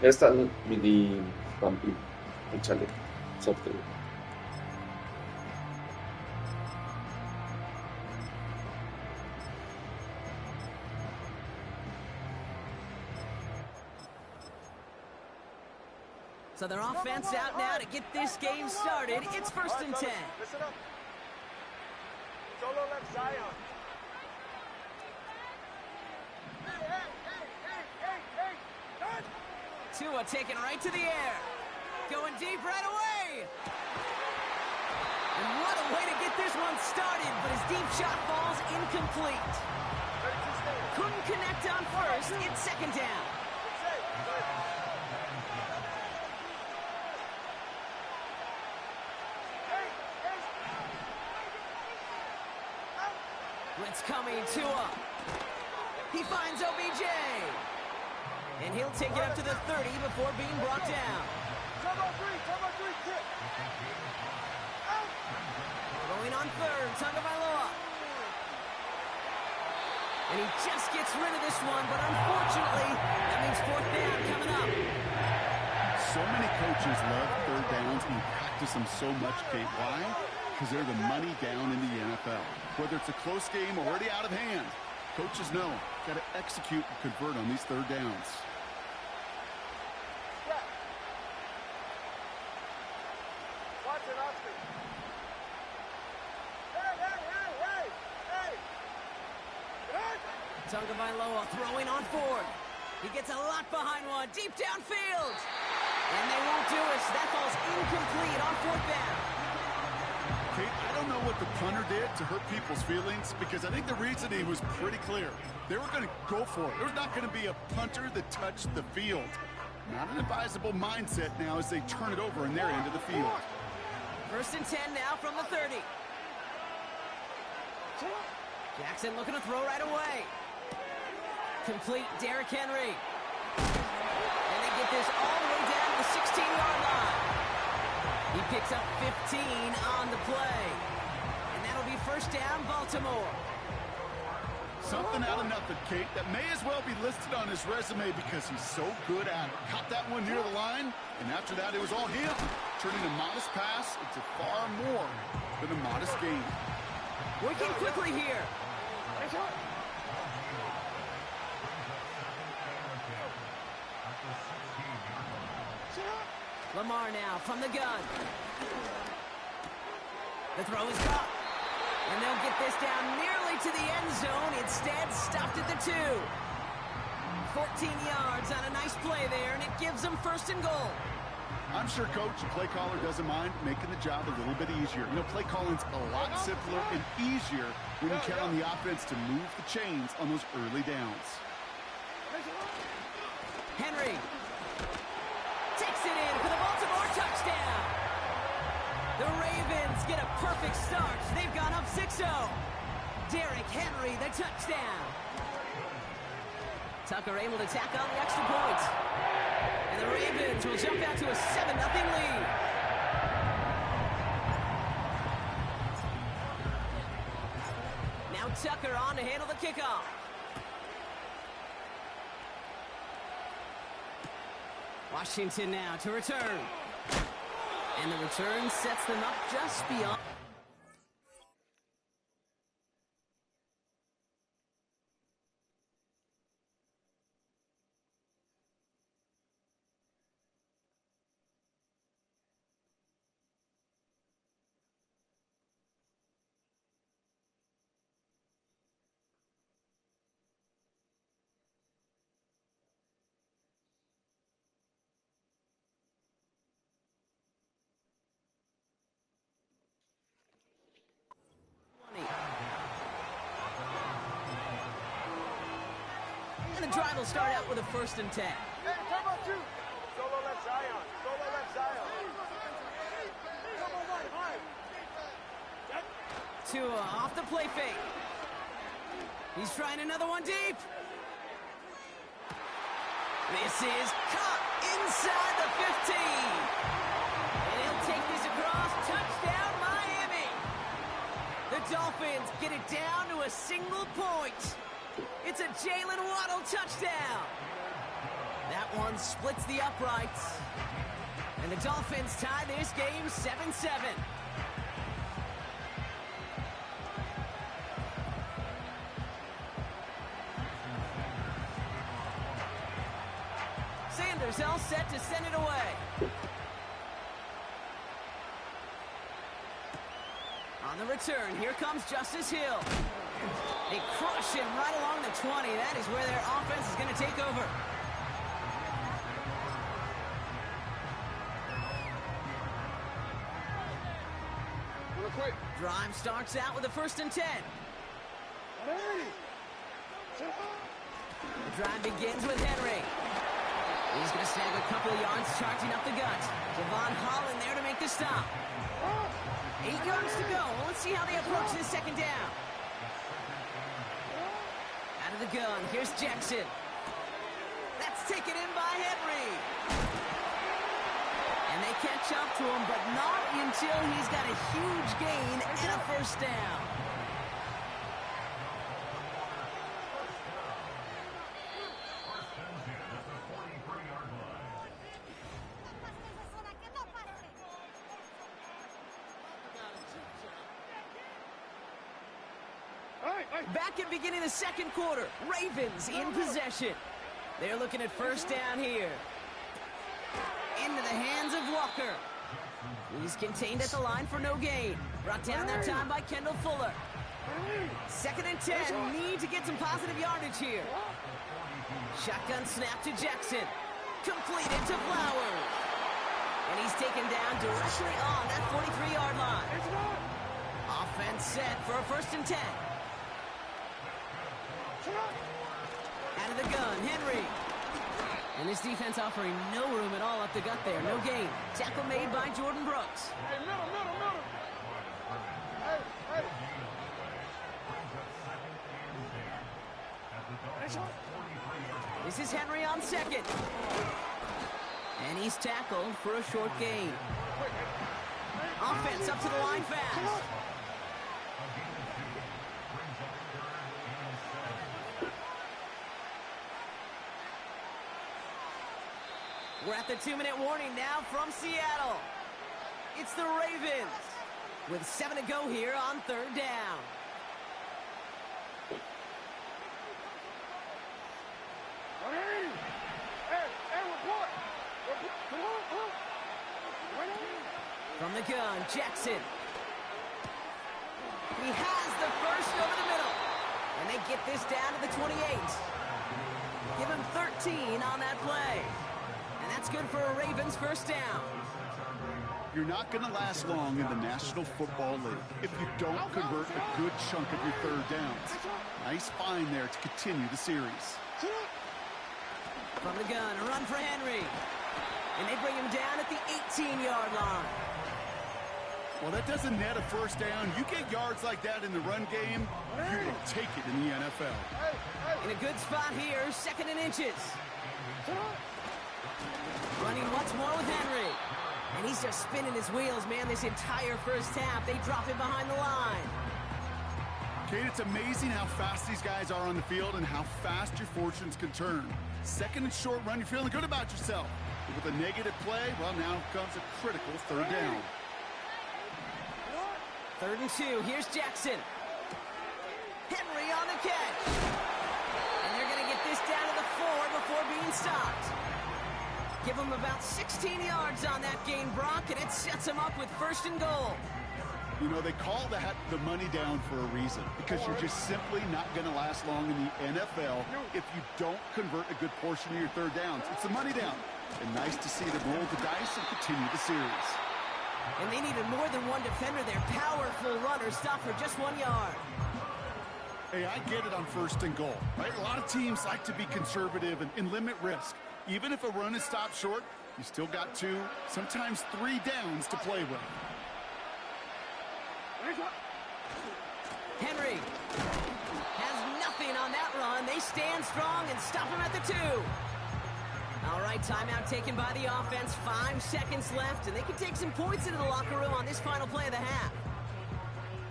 Esta mini vampiro. Échale. Suerte. So their offense out now to get this game started. It's 1st and 10. Listen up. Solo left Zion. Tua taken right to the air. Going deep right away. And what a way to get this one started, but his deep shot falls incomplete. Couldn't connect on first. It's 2nd down. Blitz coming, Tua. He finds OBJ. And he'll take it up to the 30 before being brought down. Going on 3rd, Tagovailoa. And he just gets rid of this one, but unfortunately, that means 4th down coming up. So many coaches love 3rd downs and practice them so much, Kate. Why? Because they're the money down in the NFL. Whether it's a close game or already out of hand, coaches know, got to execute and convert on these 3rd downs. Tagovailoa throwing on 4th. He gets a lot behind one, deep downfield. And they won't do it, so that falls incomplete on 4th down. Kate, I don't know what the punter did to hurt people's feelings, because I think the reasoning was pretty clear. They were going to go for it. There's not going to be a punter that touched the field. Not an advisable mindset now as they turn it over in their end of the field. 1st and 10 now from the 30. Jackson looking to throw right away. Complete, Derrick Henry. And they get this all the way down to the 16-yard line. He picks up 15 on the play. And that'll be 1st down, Baltimore. Something out of nothing, Kate, that may as well be listed on his resume because he's so good at it. Caught that one near the line, and after that it was all him, turning a modest pass into far more than a modest gain. Working quickly here. Lamar now from the gun. The throw is caught. And they'll get this down nearly to the end zone. Instead, stopped at the 2. 14 yards on a nice play there, and it gives them 1st and goal. I'm sure Coach and play caller doesn't mind making the job a little bit easier. You know, play calling's a lot simpler and easier when you count on the offense to move the chains on those early downs. Henry takes it in for the Baltimore touchdown. The Ravens get a perfect start. They've gone up 6-0. Derrick Henry, the touchdown. Tucker able to tack on the extra point. And the Ravens will jump out to a 7-0 lead. Now Tucker on to handle the kickoff. Washington now to return. And the return sets them up just beyond. And the drive will start out with a 1st and 10. Hey, come on, two. Solo left Zion. Solo left Zion. Come on, right. Tua off the play fake. He's trying another one deep. This is caught inside the 15. And he'll take this across. Touchdown, Miami. The Dolphins get it down to a single point. It's a Jalen Waddle touchdown. That That one splits the uprights. And the Dolphins tie this game 7-7. Sanders all set to send it away. On the return, here comes Justice Hill. They crush him right along the 20. That is where their offense is going to take over. Drive starts out with a 1st and 10. The drive begins with Henry. He's going to snag a couple of yards, charging up the gut. Javon Holland there to make the stop. 8 yards to go. Well, let's see how they approach this 2nd down. Out of the gun, here's Jackson. That's taken in by Henry. And they catch up to him, but not until he's got a huge gain and a 1st down. Back at beginning of the 2nd quarter, Ravens in possession. They're looking at 1st down here. Into the hands of Walker. He's contained at the line for no gain. Brought down that time by Kendall Fuller. 2nd and 10. Need to get some positive yardage here. Shotgun snap to Jackson. Completed to Flowers. And he's taken down directly on that 43-yard line. Offense set for a 1st and 10. Out of the gun, Henry. And this defense offering no room at all up the gut there. No gain. Tackle made by Jordan Brooks. Hey, middle. Hey. This is Henry on 2nd. And he's tackled for a short gain. Offense up to the line fast. We're at the 2-minute warning now from Seattle. It's the Ravens with 7 to go here on 3rd down. From the gun, Jackson. He has the 1st over the middle. And they get this down to the 28. Give him 13 on that play. And that's good for a Ravens 1st down. You're not going to last long in the National Football League if you don't convert a good chunk of your 3rd downs. Nice find there to continue the series. From the gun, a run for Henry. And they bring him down at the 18-yard line. Well, that doesn't net a 1st down. You get yards like that in the run game, you will take it in the NFL. In a good spot here, 2nd and inches. Running once more with Henry. And he's just spinning his wheels, man, this entire 1st half. They drop him behind the line. Kate, it's amazing how fast these guys are on the field and how fast your fortunes can turn. 2nd and short run, you're feeling good about yourself. But with a negative play, well, now comes a critical 3rd down. 3rd and 2, here's Jackson. Henry on the catch. And they're going to get this down to the 4 before being stopped. Give him about 16 yards on that gain, Brock, and it sets him up with 1st and goal. You know, they call that the money down for a reason, because you're just simply not going to last long in the NFL if you don't convert a good portion of your 3rd downs. It's the money down. And nice to see them roll the dice and continue the series. And they needed more than one defender. Their powerful runner stopped for just 1 yard. Hey, I get it on 1st and goal, right? A lot of teams like to be conservative and limit risk. Even if a run is stopped short, you still got 2, sometimes 3 downs to play with. Henry has nothing on that run. They stand strong and stop him at the 2. All right, timeout taken by the offense. 5 seconds left, and they can take some points into the locker room on this final play of the half.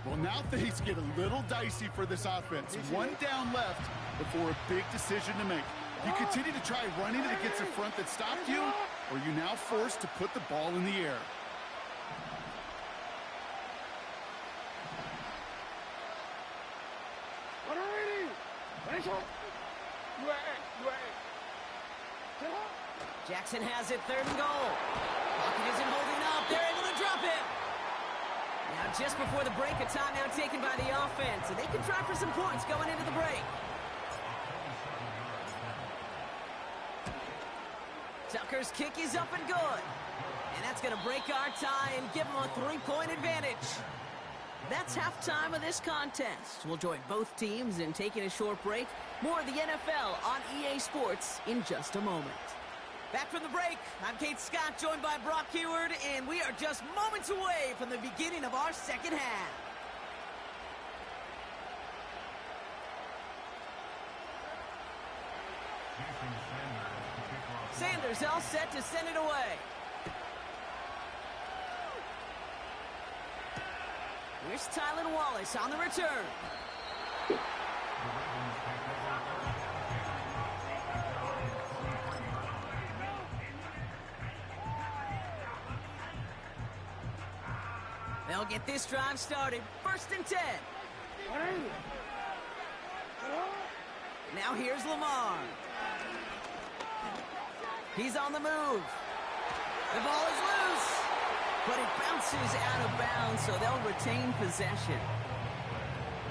Well, now things get a little dicey for this offense. 1 down left before a big decision to make. You continue to try running it against a front that stopped you, or are you now forced to put the ball in the air? Jackson has it, 3rd and goal. Pocket isn't holding up. They're able to drop it. Now, just before the break, a timeout taken by the offense, and they can try for some points going into the break. Tucker's kick is up and good. And that's going to break our tie and give them a 3-point advantage. That's halftime of this contest. We'll join both teams in taking a short break. More of the NFL on EA Sports in just a moment. Back from the break, I'm Kate Scott, joined by Brock Heward, and we are just moments away from the beginning of our second half. Sanders all set to send it away. Here's Tylan Wallace on the return. They'll get this drive started. 1st and 10. Now here's Lamar. He's on the move. The ball is loose, but it bounces out of bounds, so they'll retain possession.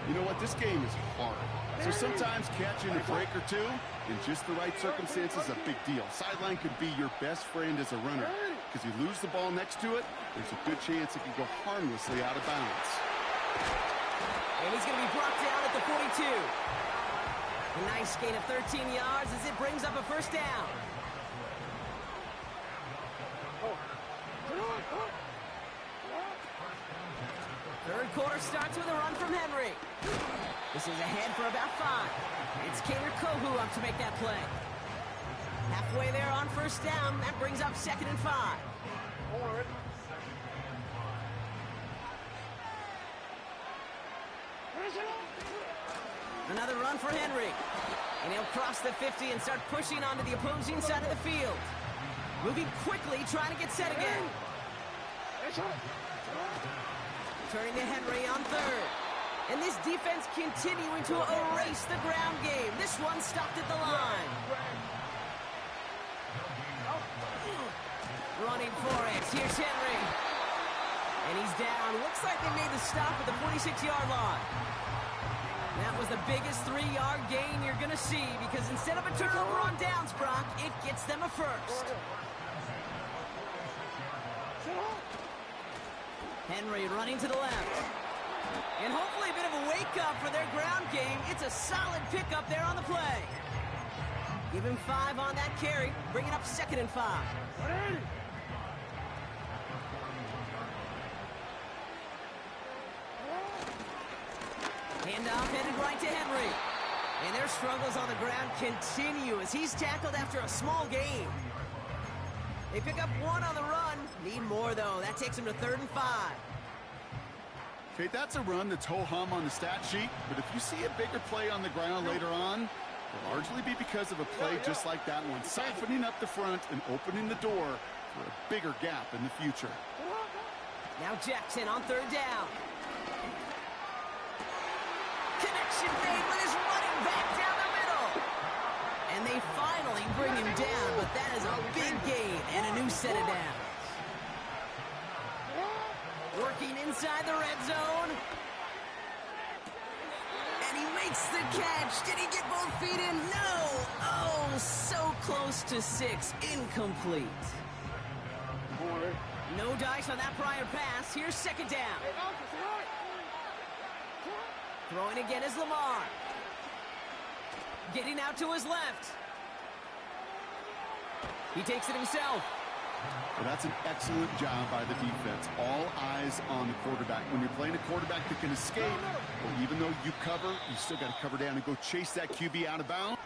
You know what? This game is hard. So sometimes catching a break or two in just the right circumstances is a big deal. Sideline could be your best friend as a runner, because you lose the ball next to it, there's a good chance it can go harmlessly out of bounds. And he's going to be brought down at the 42. A nice gain of 13 yards as it brings up a 1st down. Third quarter starts with a run from Henry. This is ahead for about 5. It's Kader Kohu up to make that play. Halfway there on 1st down. That brings up 2nd and 5. Another run for Henry. And he'll cross the 50 and start pushing onto the opposing side of the field. Moving quickly, trying to get set again. Turning to Henry on 3rd. And this defense continuing to erase the ground game. This one stopped at the line. Running for it. Here's Henry. And he's down. Looks like they made the stop at the 46-yard line. That was the biggest 3-yard gain you're going to see, because instead of a turnover on downs, Brock, it gets them a 1st. Henry running to the left. And hopefully a bit of a wake-up for their ground game. It's a solid pickup there on the play. Give him 5 on that carry, bringing up 2nd and 5. Handoff headed right to Henry. And their struggles on the ground continue as he's tackled after a small gain. They pick up 1 on the run. Need more, though. That takes him to 3rd and 5. Okay, that's a run that's ho-hum on the stat sheet, but if you see a bigger play on the ground later on, it'll largely be because of a play just like that one, siphoning up the front and opening the door for a bigger gap in the future. Now Jackson on 3rd down. Connection made with his running back down the middle. And they finally bring him down, but that is a big gain and a new set of downs. Working inside the red zone. And he makes the catch. Did he get both feet in? No. Oh, so close to 6. Incomplete. No dice on that prior pass. Here's 2nd down. Throwing again is Lamar. Getting out to his left. He takes it himself. Well, that's an excellent job by the defense. All eyes on the quarterback. When you're playing a quarterback that can escape, well, even though you cover, you still got to cover down and go chase that QB out of bounds.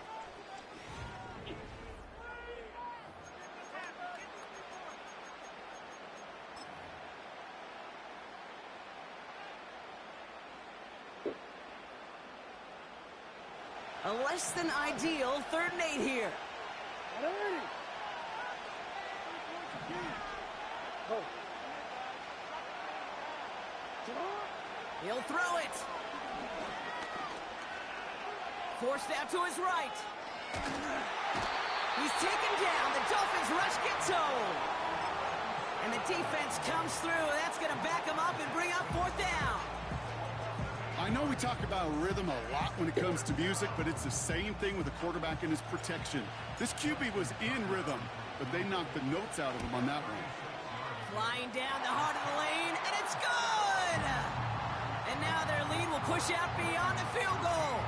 A less than ideal 3rd and 8 here. He'll throw it. Forced out to his right. He's taken down. The Dolphins rush gets home. And the defense comes through. That's going to back him up and bring up 4th down. I know we talk about rhythm a lot when it comes to music, but it's the same thing with the quarterback and his protection. This QB was in rhythm, but they knocked the notes out of him on that one. Flying down the heart of the lane, and it's good! And now their lead will push out beyond the field goal.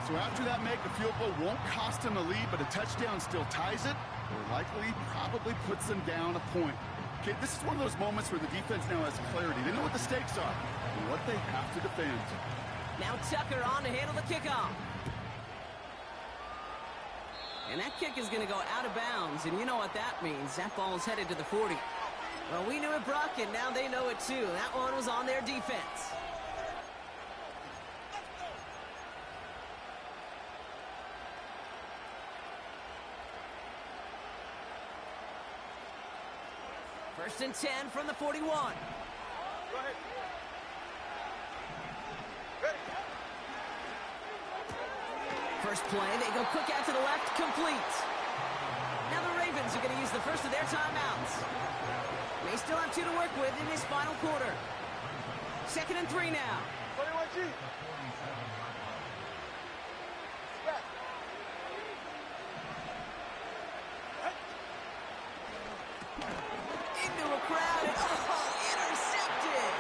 So after that make, a field goal won't cost them a lead, but a touchdown still ties it, or likely probably puts them down a point. Okay, this is one of those moments where the defense now has clarity. They know what the stakes are and what they have to defend. Now Tucker on to handle the kickoff. And that kick is going to go out of bounds, and you know what that means. That ball is headed to the 40. Well, we knew it, Brock, and now they know it too. That one was on their defense. First and 10 from the 41. Go ahead. Ready. First play, they go quick out to the left, complete. Now the Ravens are going to use the first of their timeouts. They still have 2 to work with in this final quarter. 2nd and 3 now. 21G. Back. Into a crowd, and intercepted!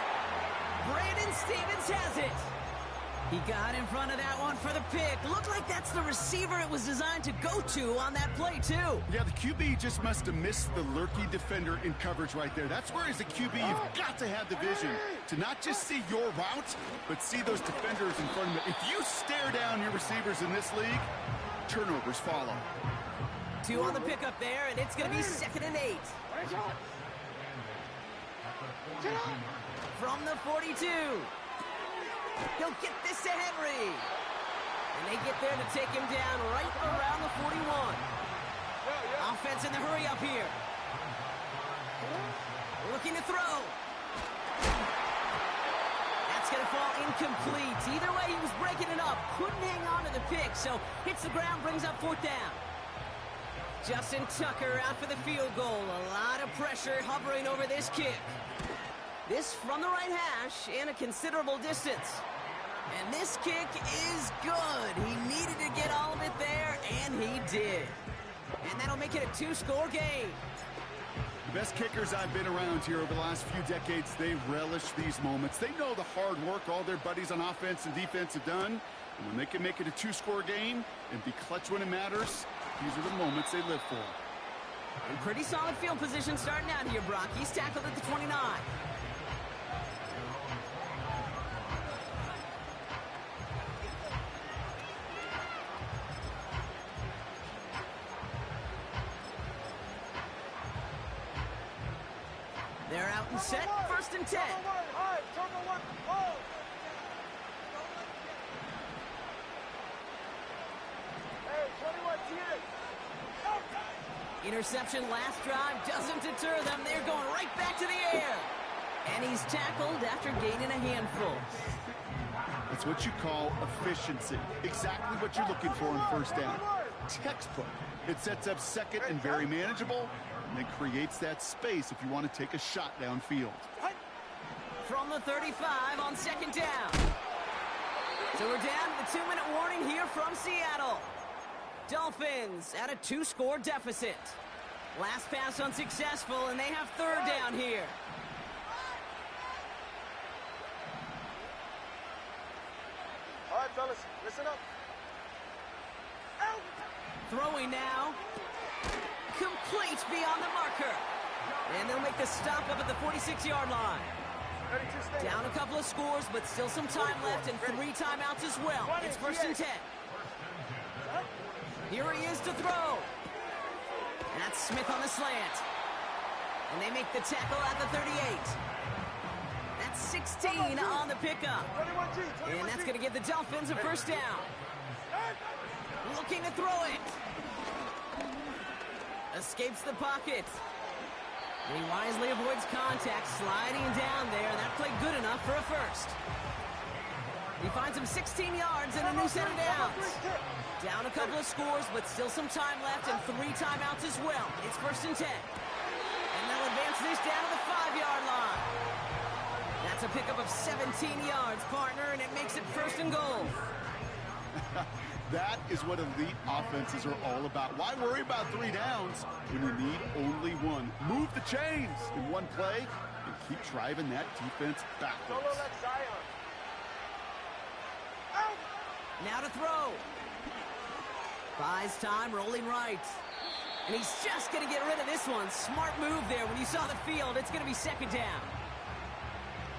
Brandon Stevens has it. He got in front of that one for the pick. Looked like that's the receiver it was designed to go to on that play, too. Yeah, the QB just must have missed the lurky defender in coverage right there. That's where, as a QB, you've got to have the vision to not just see your route, but see those defenders in front of you. If you stare down your receivers in this league, turnovers follow. 2 on the pickup there, and it's going to be 2nd and 8. From the 42. He'll get this to Henry. And they get there to take him down right around the 41. Offense in the hurry up here. Looking to throw. That's going to fall incomplete. Either way, he was breaking it up. Couldn't hang on to the pick, so hits the ground, brings up 4th down. Justin Tucker out for the field goal. A lot of pressure hovering over this kick. This from the right hash and a considerable distance. And this kick is good. He needed to get all of it there, and he did. And that'll make it a 2-score game. The best kickers I've been around here over the last few decades, they relish these moments. They know the hard work all their buddies on offense and defense have done. And when they can make it a 2-score game and be clutch when it matters, these are the moments they live for. And pretty solid field position starting out here, Brock. He's tackled at the 29. They're out and set. 1st and 10. Interception last drive doesn't deter them. They're going right back to the air. And he's tackled after gaining a handful. It's what you call efficiency. Exactly what you're looking for on 1st down. Textbook. It sets up 2nd and very manageable, and it creates that space if you want to take a shot downfield. From the 35 on 2nd down. So we're down to the 2-minute warning here from Seattle. Dolphins at a 2-score deficit. Last pass unsuccessful, and they have 3rd down here. All right, fellas, listen up. Out. Throwing now. Complete beyond the marker. And they'll make the stop up at the 46-yard line. Down a couple of scores, but still some time left and 3 timeouts as well. It's 1st and 10. Here he is to throw. And that's Smith on the slant. And they make the tackle at the 38. That's 16 on the pickup. And that's going to give the Dolphins a 1st down. Looking to throw it. Escapes the pocket. And he wisely avoids contact, sliding down there. That played good enough for a first. He finds him 16 yards and a new set of downs. Down a couple of scores, but still some time left and 3 timeouts as well. It's 1st and 10. And they'll advance this down to the 5-yard line. That's a pickup of 17 yards, partner, and it makes it 1st and goal. That is what elite offenses are all about. Why worry about 3 downs when you need only 1? Move the chains in one play and keep driving that defense backwards. Solo left Zion. Out! Now to throw. Buys time, rolling right. And he's just going to get rid of this one. Smart move there. When you saw the field, it's going to be 2nd down.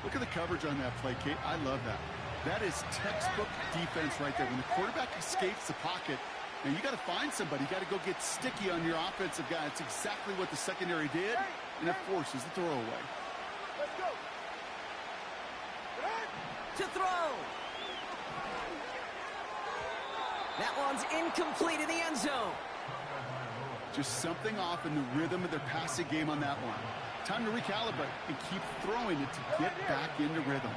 Look at the coverage on that play, Kate. I love that. That is textbook defense right there. When the quarterback escapes the pocket, and you got to find somebody. You got to go get sticky on your offensive guy. It's exactly what the secondary did, and it forces the throwaway. Let's go. To throw. That one's incomplete in the end zone. Just something off in the rhythm of their passing game on that one. Time to recalibrate and keep throwing it to get back into rhythm.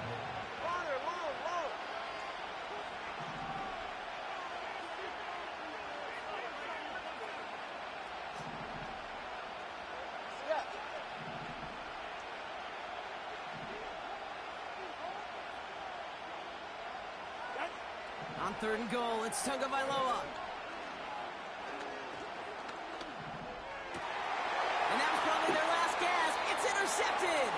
Long. On 3rd and goal, it's Tagovailoa. And that was probably their last gasp. It's intercepted.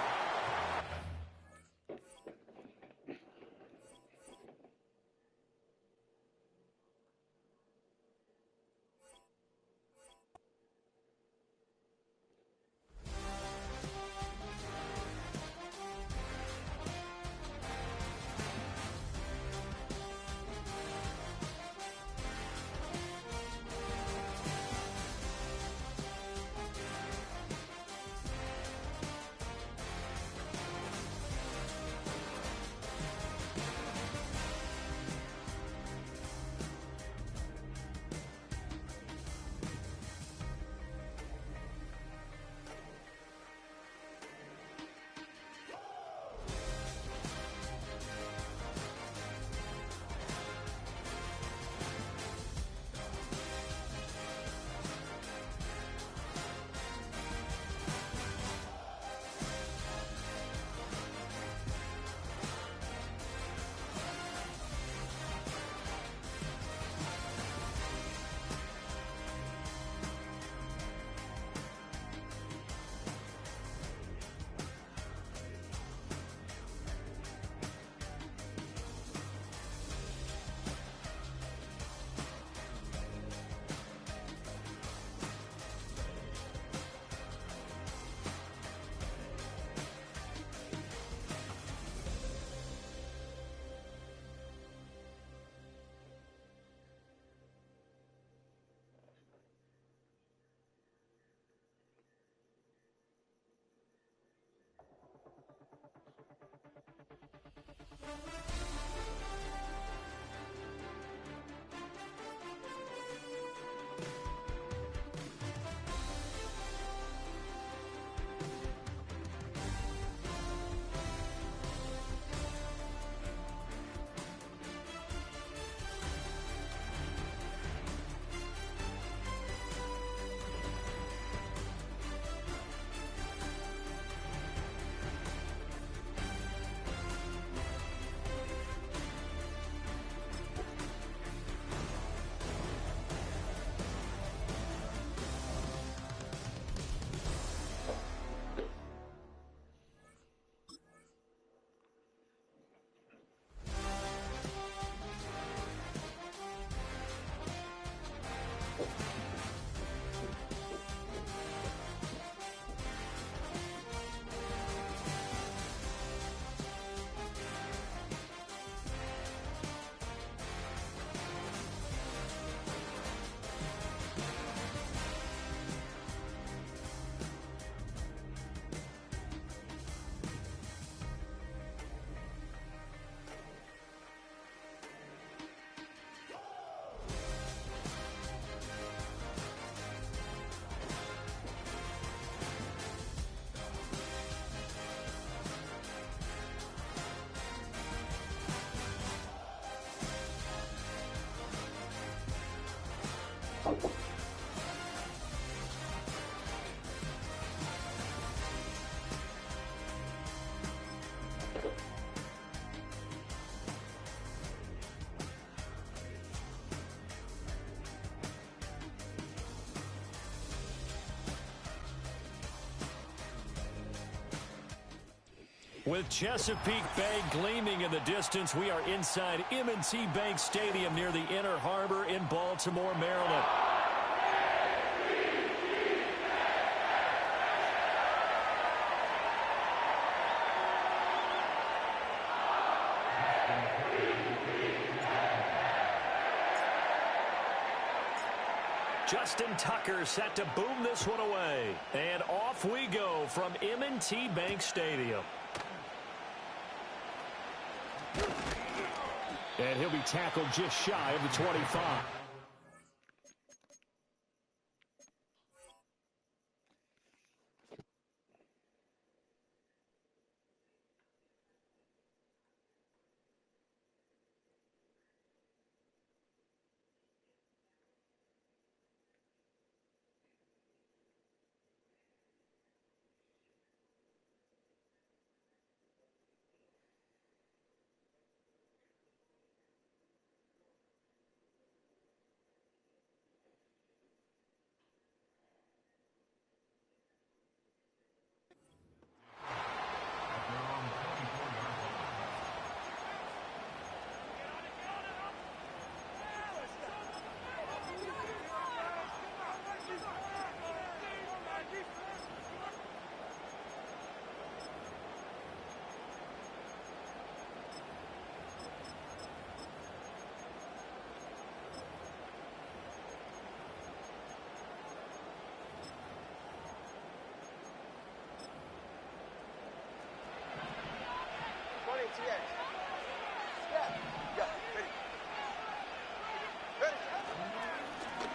With Chesapeake Bay gleaming in the distance, we are inside M&T Bank Stadium near the Inner Harbor in Baltimore, Maryland. Justin Tucker set to boom this one away. And off we go from M&T Bank Stadium. And he'll be tackled just shy of the 25.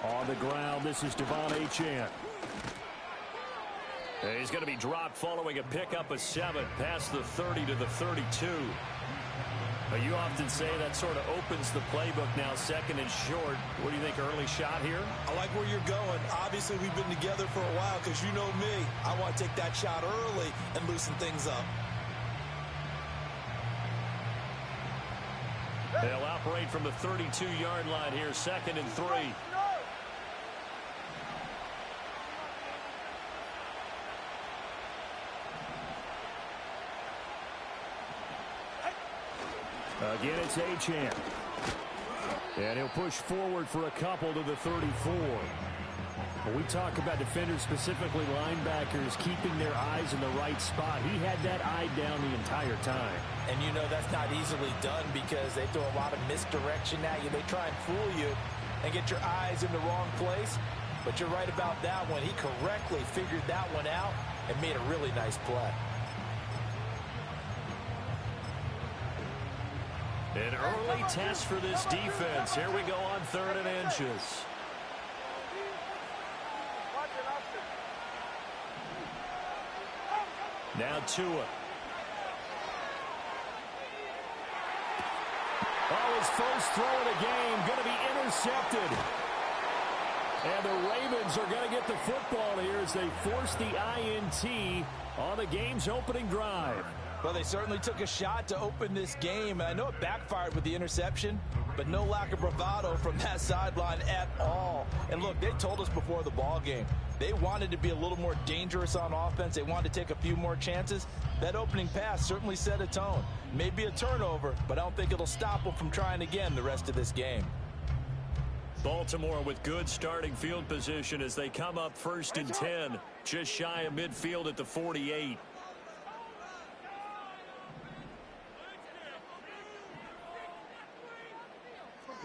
On the ground, this is Devon Achane. He's going to be dropped following a pickup of 7 past the 30 to the 32. You often say that sort of opens the playbook now, second and short. What do you think, early shot here? I like where you're going. Obviously, we've been together for a while because you know me. I want to take that shot early and loosen things up. They'll operate from the 32-yard line here, second and 3. Again, it's Achane. And he'll push forward for a couple to the 34. When we talk about defenders, specifically linebackers, keeping their eyes in the right spot, he had that eye down the entire time. And you know that's not easily done because they throw a lot of misdirection at you. They try and fool you and get your eyes in the wrong place. But you're right about that one. He correctly figured that one out and made a really nice play. An early test for this defense. Here we go on 3rd and inches. Now Tua. Oh, his first throw of the game going to be intercepted. And the Ravens are going to get the football here as they force the INT on the game's opening drive. Well, they certainly took a shot to open this game. And I know it backfired with the interception, but no lack of bravado from that sideline at all. And look, they told us before the ball game, they wanted to be a little more dangerous on offense. They wanted to take a few more chances. That opening pass certainly set a tone. Maybe a turnover, but I don't think it'll stop them from trying again the rest of this game. Baltimore with good starting field position as they come up 1st and 10, just shy of midfield at the 48.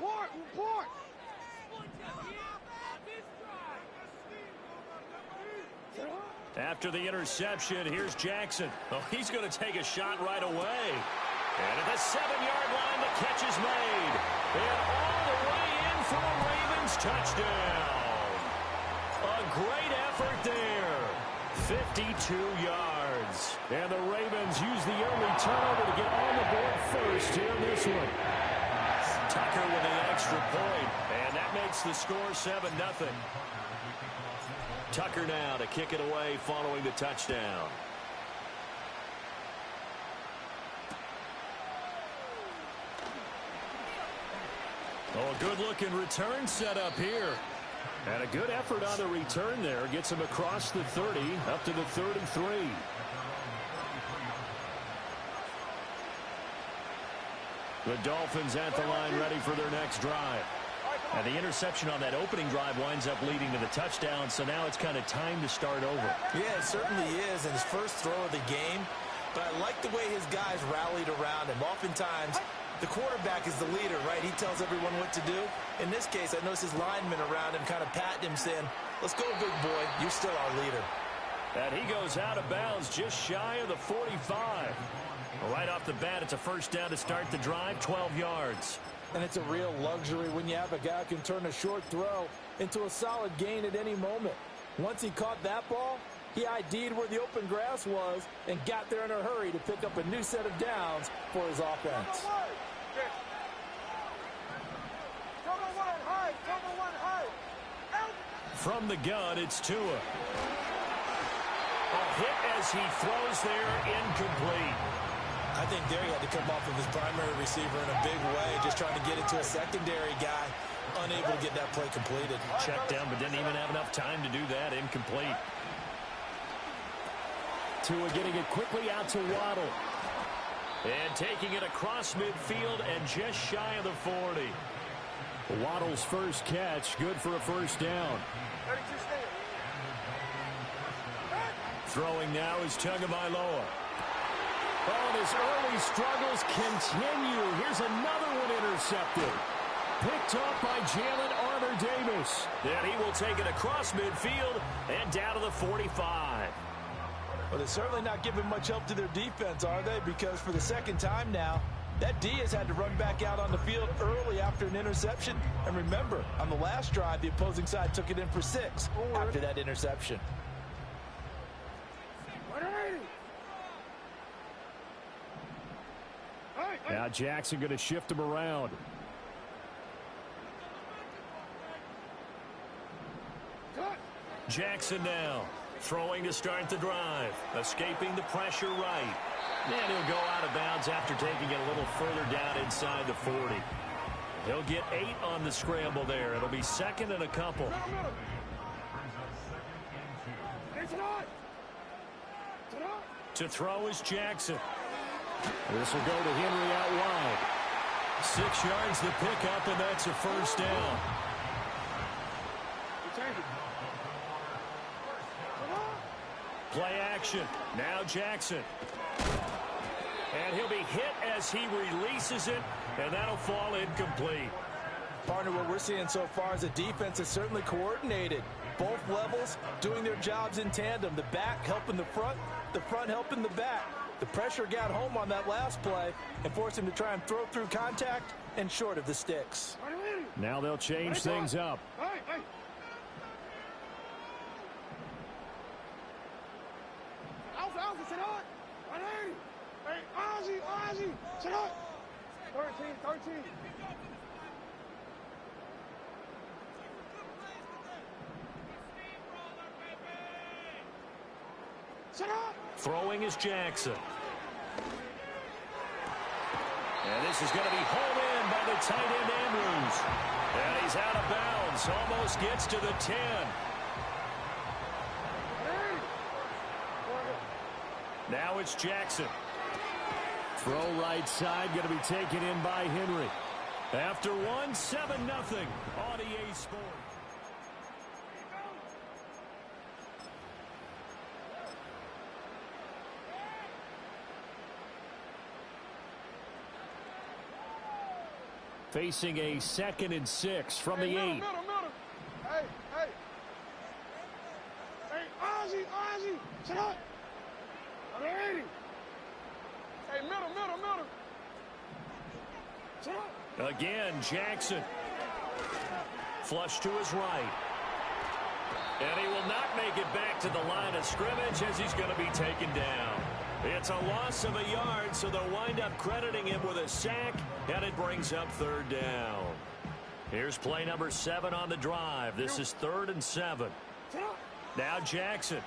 Report! After the interception, here's Jackson. Oh, he's going to take a shot right away. And at the 7-yard line, the catch is made. And all the way in for a Ravens touchdown. A great effort there. 52 yards. And the Ravens use the early turnover to get on the board first here in this one. Tucker with an extra point, and that makes the score 7-0. Tucker now to kick it away following the touchdown. Oh, a good-looking return set up here. And a good effort on the return there. Gets him across the 30, up to the 33. The Dolphins at the line ready for their next drive. And the interception on that opening drive winds up leading to the touchdown, so now it's kind of time to start over. Yeah, it certainly is in his first throw of the game. But I like the way his guys rallied around him. Oftentimes, the quarterback is the leader, right? He tells everyone what to do. In this case, I noticed his linemen around him kind of patting him, saying, let's go, big boy. You're still our leader. And he goes out of bounds just shy of the 45. Right off the bat, it's a first down to start the drive, 12 yards. And it's a real luxury when you have a guy who can turn a short throw into a solid gain at any moment. Once he caught that ball, he ID'd where the open grass was and got there in a hurry to pick up a new set of downs for his offense. From the gun, it's Tua. A hit as he throws there, incomplete. I think there he had to come off of his primary receiver in a big way, just trying to get it to a secondary guy, unable to get that play completed. Checked down, but didn't even have enough time to do that. Incomplete. Tua getting it quickly out to Waddle. And taking it across midfield and just shy of the 40. Waddle's first catch, good for a first down. Throwing now is Tagovailoa. Oh, and his early struggles continue. Here's another one intercepted. Picked up by Jalen Armour-Davis. Then he will take it across midfield and down to the 45. Well, they're certainly not giving much help to their defense, are they? Because for the second time now, that D has had to run back out on the field early after an interception. And remember, on the last drive, the opposing side took it in for 6 after that interception. Now Jackson going to shift him around. Jackson now throwing to start the drive. Escaping the pressure right. And he'll go out of bounds after taking it a little further down inside the 40. He'll get 8 on the scramble there. It'll be second and a couple. To throw is Jackson. This will go to Henry out wide. 6 yards the pickup, and that's a first down. Play action. Now Jackson. And he'll be hit as he releases it, and that'll fall incomplete. Partner, what we're seeing so far is the defense is certainly coordinated. Both levels doing their jobs in tandem. The back helping the front helping the back. The pressure got home on that last play and forced him to try and throw through contact and short of the sticks. Now they'll change things up. Sit up. 13. Sit up. Throwing is Jackson. And this is going to be hauled in by the tight end Andrews. And he's out of bounds. Almost gets to the 10. Now it's Jackson. Throw right side, going to be taken in by Henry. After 1, 7-0 on EA Sports. Facing a 2nd and 6 from the 8. Middle. Hey, Ozzie, sit up. Hey, middle. Sit up. Again, Jackson. Flush to his right. And he will not make it back to the line of scrimmage as he's going to be taken down. It's a loss of a yard, so they'll wind up crediting him with a sack, and it brings up 3rd down. Here's play number 7 on the drive. This is 3rd and 7. Now Jackson.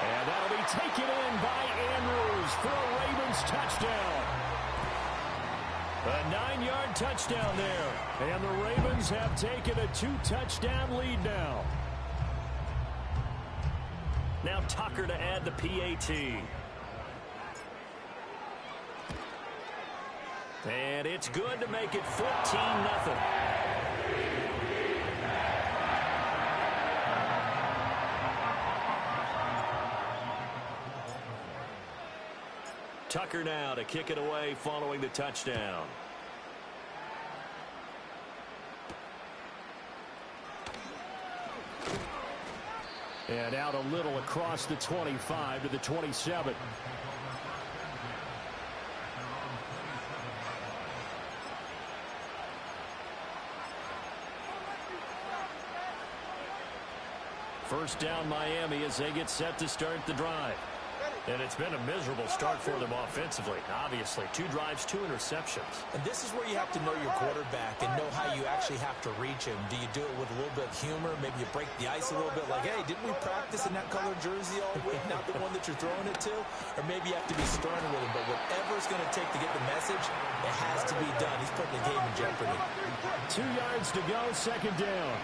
And that'll be taken in by Andrews for a Ravens touchdown. A 9-yard touchdown there. And the Ravens have taken a 2-touchdown lead now. Now Tucker to add the PAT. And it's good to make it 14-0. Tucker now to kick it away following the touchdown. And out a little across the 25 to the 27. First down Miami as they get set to start the drive. And it's been a miserable start for them offensively. Obviously, 2 drives, 2 interceptions. And this is where you have to know your quarterback and know how you actually have to reach him. Do you do it with a little bit of humor? Maybe you break the ice a little bit like, hey, didn't we practice in that colored jersey all week, not the one that you're throwing it to? Or maybe you have to be stern with him. But whatever it's going to take to get the message, it has to be done. He's putting the game in jeopardy. 2 yards to go, second down.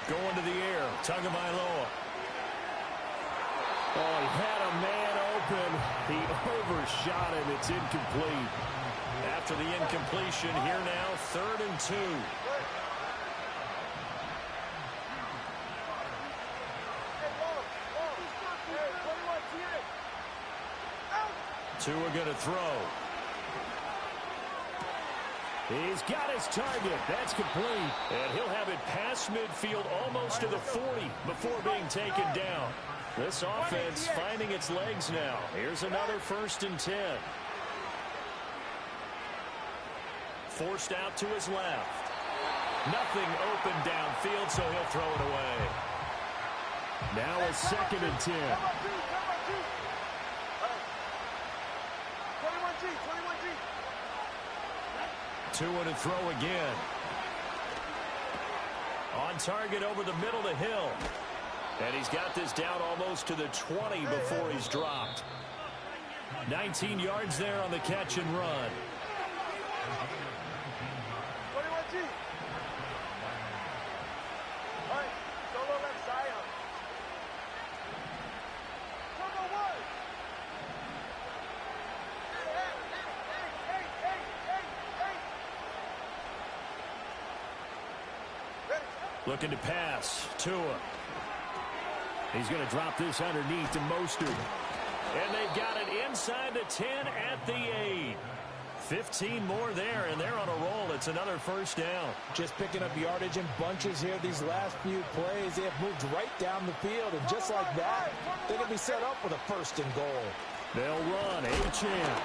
Going to the air, Tagovailoa. Oh, he had a man open. He overshot him. It's incomplete. After the incompletion, here now, 3rd and 2. Two are going to throw. He's got his target. That's complete. And he'll have it past midfield almost to the 40 before being taken down. This offense finding its legs now. Here's another 1st and 10. Forced out to his left. Nothing open downfield, so he'll throw it away. Now a 2nd and 10. 21G. 2 to throw again. On target over the middle to Hill. And he's got this down almost to the 20 before he's dropped. 19 yards there on the catch and run. 21G. All right, solo left side. Solo one. Looking to pass. Tua. He's going to drop this underneath to Mostert. And they've got it inside the 10 at the 8. 15 more there, and they're on a roll. It's another 1st down. Just picking up yardage in bunches here these last few plays. They have moved right down the field, and just like that, they're going to be set up with a 1st and goal. They'll run. Achane.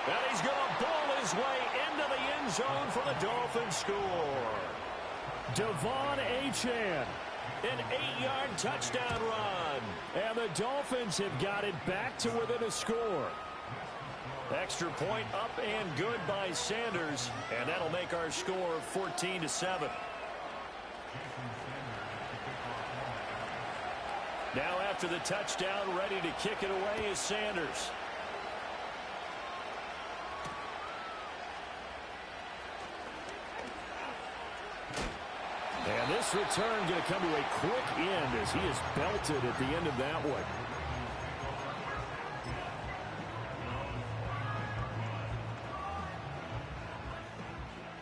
And he's going to ball his way into the end zone for the Dolphins score. Devon Achane. An 8-yard touchdown run. And the Dolphins have got it back to within a score. Extra point up and good by Sanders. And that'll make our score 14-7. Now after the touchdown, ready to kick it away is Sanders. And this return going to come to a quick end as he is belted at the end of that one.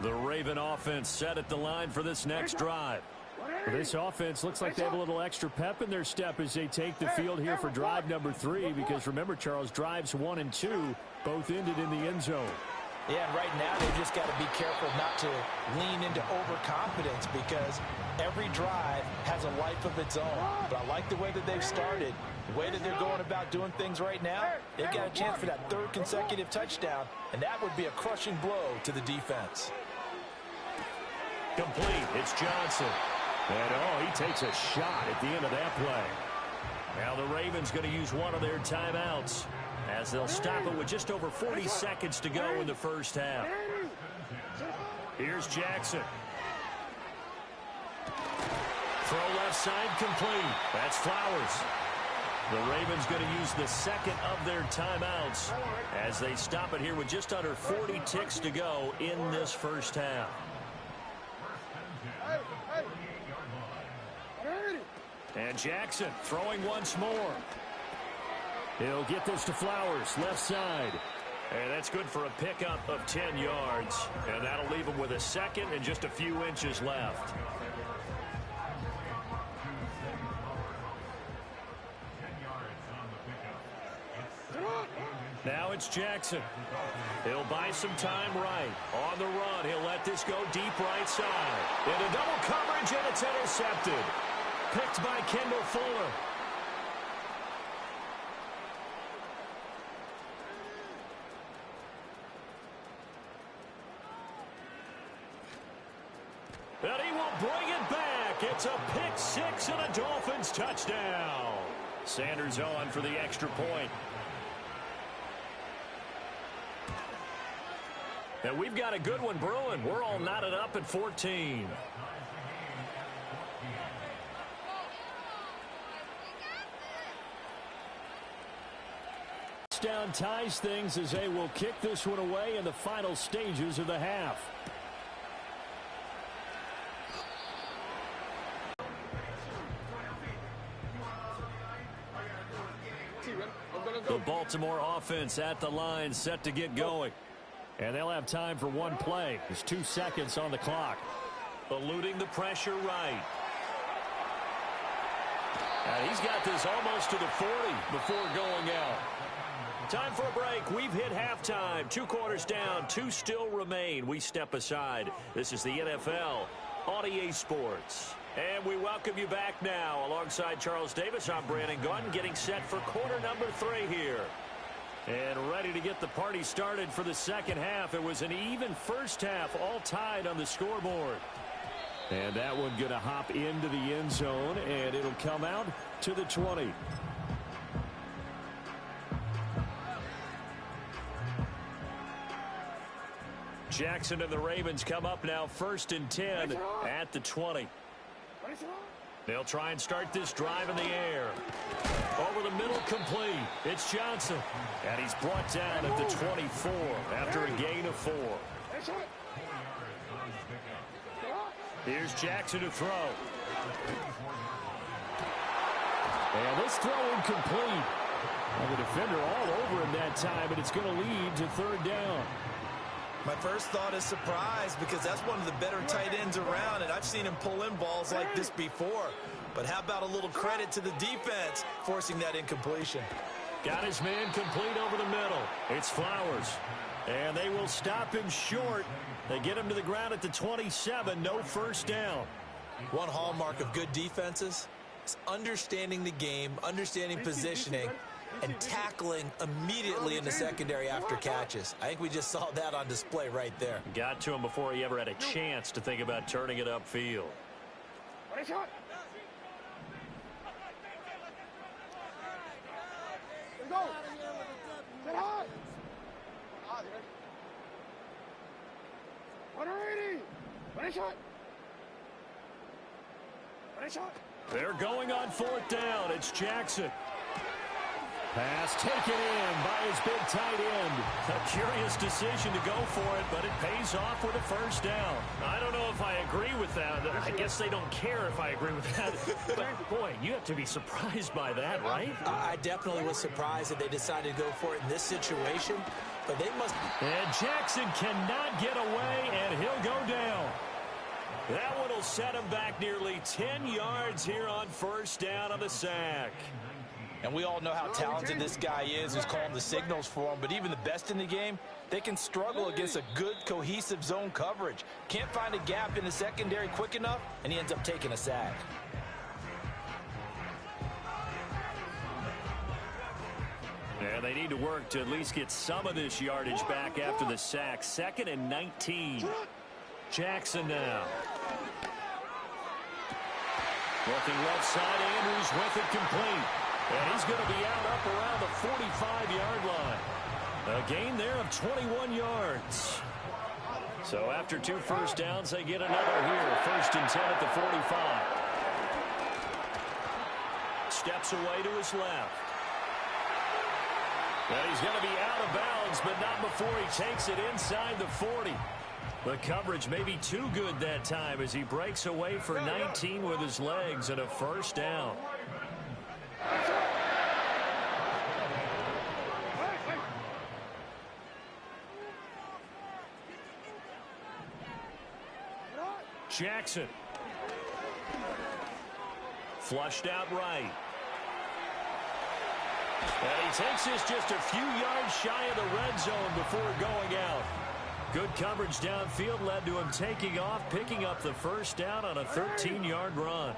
The Raven offense set at the line for this next drive. Well, this offense looks like they have a little extra pep in their step as they take the field here for drive number 3, because remember, Charles, drives 1 and 2 both ended in the end zone. Yeah, and right now they've just got to be careful not to lean into overconfidence, because every drive has a life of its own. But I like the way that they've started, the way that they're going about doing things right now. They've got a chance for that 3rd consecutive touchdown, and that would be a crushing blow to the defense. Complete. It's Johnson. And, oh, he takes a shot at the end of that play. Now the Ravens going to use one of their timeouts as they'll stop it with just over 40 seconds to go in the first half. Here's Jackson. Throw left side complete. That's Flowers. The Ravens going to use the 2nd of their timeouts as they stop it here with just under 40 ticks to go in this first half. And Jackson throwing once more. He'll get this to Flowers, left side. And that's good for a pickup of 10 yards. And that'll leave him with a second and just a few inches left. Now it's Jackson. He'll buy some time right. On the run, he'll let this go deep right side. Into double coverage, and it's intercepted. Picked by Kendall Fuller. And he will bring it back. It's a pick six and a Dolphins touchdown. Sanders on for the extra point. And we've got a good one brewing. We're all knotted up at 14. Down ties things as they will kick this one away in the final stages of the half. The Baltimore offense at the line, set to get going. And they'll have time for one play. There's 2 seconds on the clock. Eluding the pressure right. And he's got this almost to the 40 before going out. Time for a break. We've hit halftime. 2 quarters down. 2 still remain. We step aside. This is the NFL on EA Sports. And we welcome you back now. Alongside Charles Davis, I'm Brandon Gunn, getting set for quarter number 3 here. And ready to get the party started for the second half. It was an even first half, all tied on the scoreboard. And that one going to hop into the end zone, and it'll come out to the 20. Jackson and the Ravens come up now 1st and 10 at the 20. They'll try and start this drive in the air. Over the middle, complete. It's Johnson. And he's brought down at the 24 after a gain of 4. Here's Jackson to throw. And this throw incomplete. And the defender all over him that time, and it's going to lead to 3rd down. My first thought is surprise, because that's one of the better tight ends around, and I've seen him pull in balls like this before. But how about a little credit to the defense forcing that incompletion? Got his man complete over the middle. It's Flowers. And they will stop him short. They get him to the ground at the 27. No first down. One hallmark of good defenses is understanding the game, understanding positioning, and tackling immediately in the secondary after catches. I think we just saw that on display right there. Got to him before he ever had a chance to think about turning it upfield. They're going on 4th down. It's Jackson. Pass taken in by his big tight end. A curious decision to go for it, but it pays off with a first down. I don't know if I agree with that. I guess they don't care if I agree with that. But, boy, you have to be surprised by that, right? I definitely was surprised that they decided to go for it in this situation, but they must... And Jackson cannot get away, and he'll go down. That one will set him back nearly 10 yards here on first down on the sack. And we all know how talented this guy is who's calling the signals for him, but even the best in the game, they can struggle against a good, cohesive zone coverage. Can't find a gap in the secondary quick enough, and he ends up taking a sack. And they need to work to at least get some of this yardage back after the sack. 2nd and 19. Jackson now. Looking left side, Andrews with it complete. And he's going to be out up around the 45-yard line. A gain there of 21 yards. So after 2 first downs, they get another here. 1st and 10 at the 45. Steps away to his left. And he's going to be out of bounds, but not before he takes it inside the 40. The coverage may be too good that time as he breaks away for 19 with his legs and a first down. Jackson. Flushed out right. And he takes this just a few yards shy of the red zone before going out. Good coverage downfield led to him taking off, picking up the first down on a 13-yard run.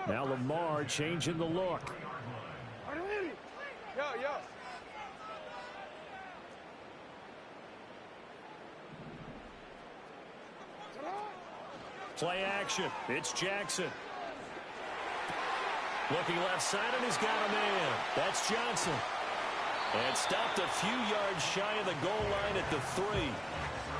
Now Lamar changing the look. Play action. It's Jackson. Looking left side, and he's got a man. That's Johnson. And stopped a few yards shy of the goal line at the 3.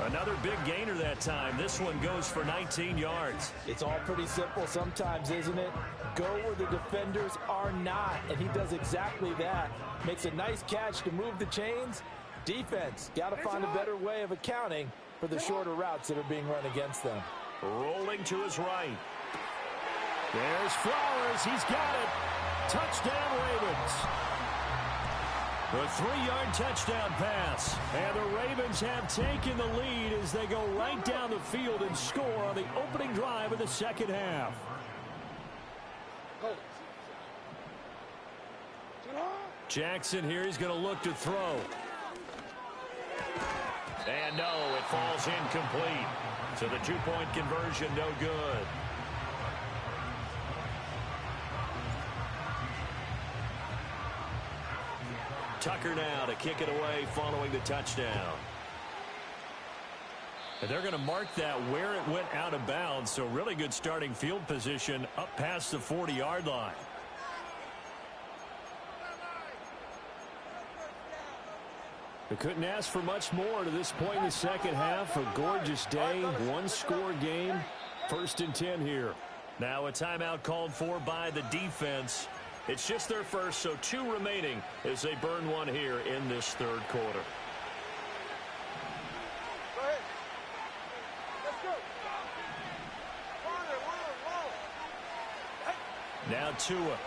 Another big gainer that time. This one goes for 19 yards. It's all pretty simple sometimes, isn't it? Go where the defenders are not, and he does exactly that. Makes a nice catch to move the chains. Defense, got to find a better way of accounting for the shorter routes that are being run against them. Rolling to his right. There's Flowers. He's got it. Touchdown, Ravens. A 3-yard touchdown pass. And the Ravens have taken the lead as they go right down the field and score on the opening drive of the second half. Jackson here. He's going to look to throw. And no, it falls incomplete. So the 2-point conversion no good. Tucker now to kick it away following the touchdown. And they're going to mark that where it went out of bounds. So really good starting field position up past the 40-yard line. They couldn't ask for much more to this point in the second half. A gorgeous day, one-score game. 1st and 10 here. Now a timeout called for by the defense. It's just their first, so 2 remaining as they burn one here in this third quarter. Go ahead. Let's go. Now Tua.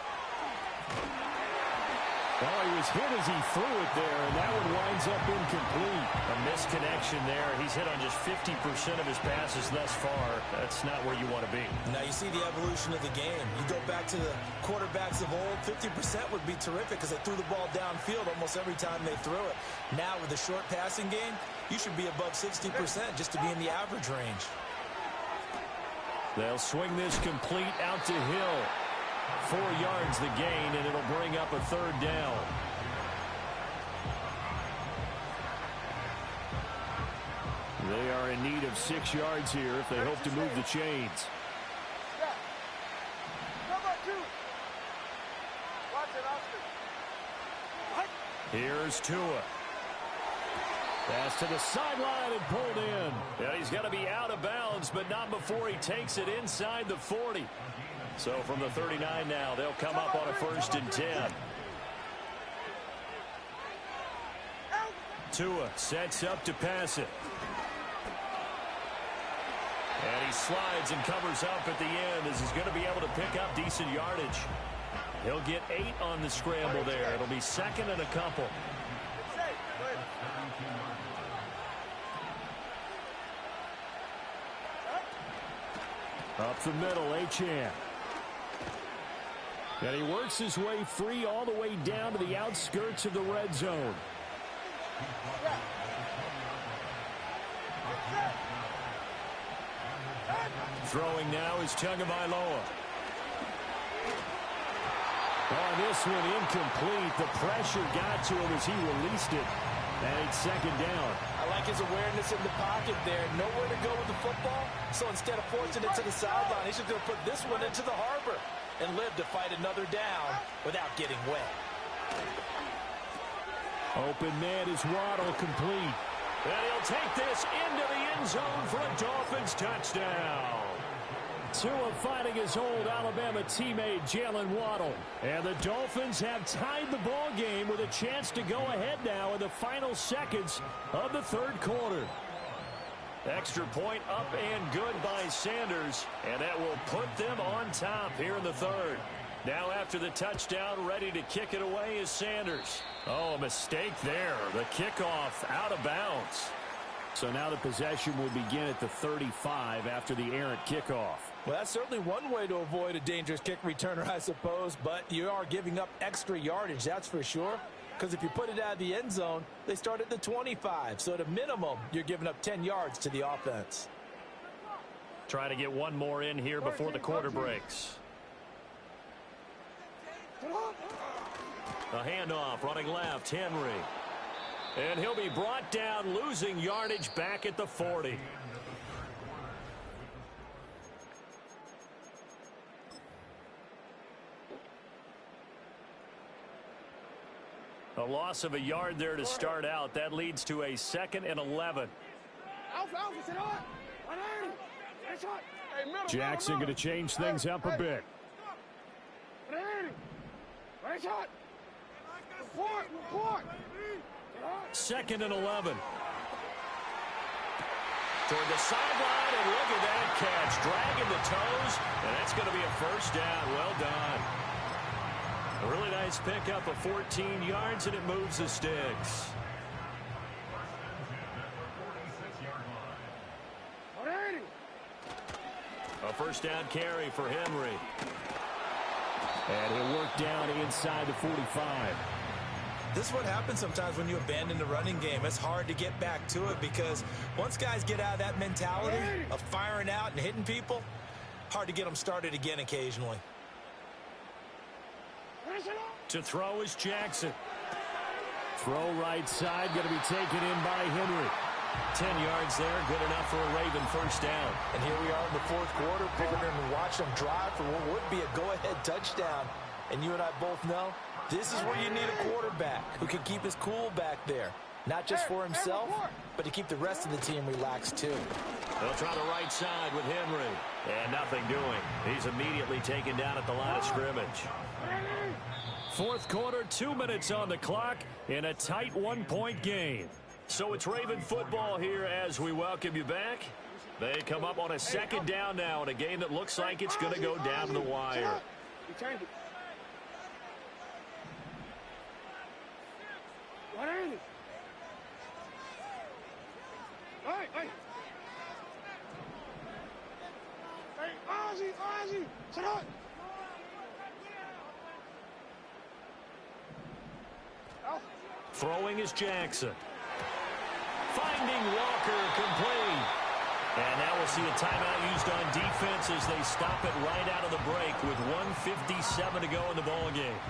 Well, he was hit as he threw it there, and that one winds up incomplete. A misconnection there. He's hit on just 50% of his passes thus far. That's not where you want to be. Now you see the evolution of the game. You go back to the quarterbacks of old, 50% would be terrific because they threw the ball downfield almost every time they threw it. Now with the short passing game, you should be above 60% just to be in the average range. They'll swing this complete out to Hill. 4 yards the gain, and it'll bring up a 3rd down. They are in need of 6 yards here if they hope to move the chains. Here's Tua. Pass to the sideline and pulled in. Yeah, he's got to be out of bounds, but not before he takes it inside the 40. So from the 39 now, they'll come up on a 1st and 10. Tua sets up to pass it. And he slides and covers up at the end as he's going to be able to pick up decent yardage. He'll get 8 on the scramble there. It'll be 2nd and a couple. Up the middle, Achane. And he works his way free all the way down to the outskirts of the red zone. Throwing now is Tagovailoa. Oh, this one incomplete. The pressure got to him as he released it. And it's 2nd down. I like his awareness in the pocket there. Nowhere to go with the football. So instead of forcing it to the sideline, he's just going to put this one into the harbor and live to fight another down without getting wet. Open man is Waddle, complete. And he'll take this into the end zone for a Dolphins touchdown. Tua fighting his old Alabama teammate Jalen Waddle. And the Dolphins have tied the ball game with a chance to go ahead now in the final seconds of the third quarter. Extra point up and good by Sanders, and that will put them on top here in the third. Now after the touchdown, ready to kick it away is Sanders. Oh, a mistake there. The kickoff out of bounds. So now the possession will begin at the 35 after the errant kickoff. Well, that's certainly one way to avoid a dangerous kick returner, I suppose, but you are giving up extra yardage, that's for sure. Because if you put it out of the end zone, they start at the 25. So at a minimum, you're giving up 10 yards to the offense. Trying to get one more in here before the quarter breaks. A handoff, running left, Henry. And he'll be brought down, losing yardage back at the 40. A loss of a yard there to start out. That leads to a 2nd and 11. Jackson going to change things up a bit. 2nd and 11. Toward the sideline, and look at that catch. Dragging the toes, and that's going to be a first down. Well done. A really nice pickup of 14 yards, and it moves the sticks. A first down carry for Henry. And he'll work down inside the 45. This is what happens sometimes when you abandon the running game. It's hard to get back to it because once guys get out of that mentality of firing out and hitting people, hard to get them started again occasionally. To throw is Jackson. Throw right side, going to be taken in by Henry. 10 yards there, good enough for a Raven first down. And here we are in the fourth quarter, picking them and watch them drive for what would be a go-ahead touchdown. And you and I both know this is where you need a quarterback who can keep his cool back there. Not just for himself, but to keep the rest of the team relaxed too. They'll try the right side with Henry. And nothing doing. He's immediately taken down at the line of scrimmage. Fourth quarter, 2 minutes on the clock in a tight 1-point game. So it's Raven football here as we welcome you back. They come up on a second down now in a game that looks like it's going to go down the wire. Throwing is Jackson. Finding Walker complete. And now we'll see a timeout used on defense as they stop it right out of the break with 1:57 to go in the ball game.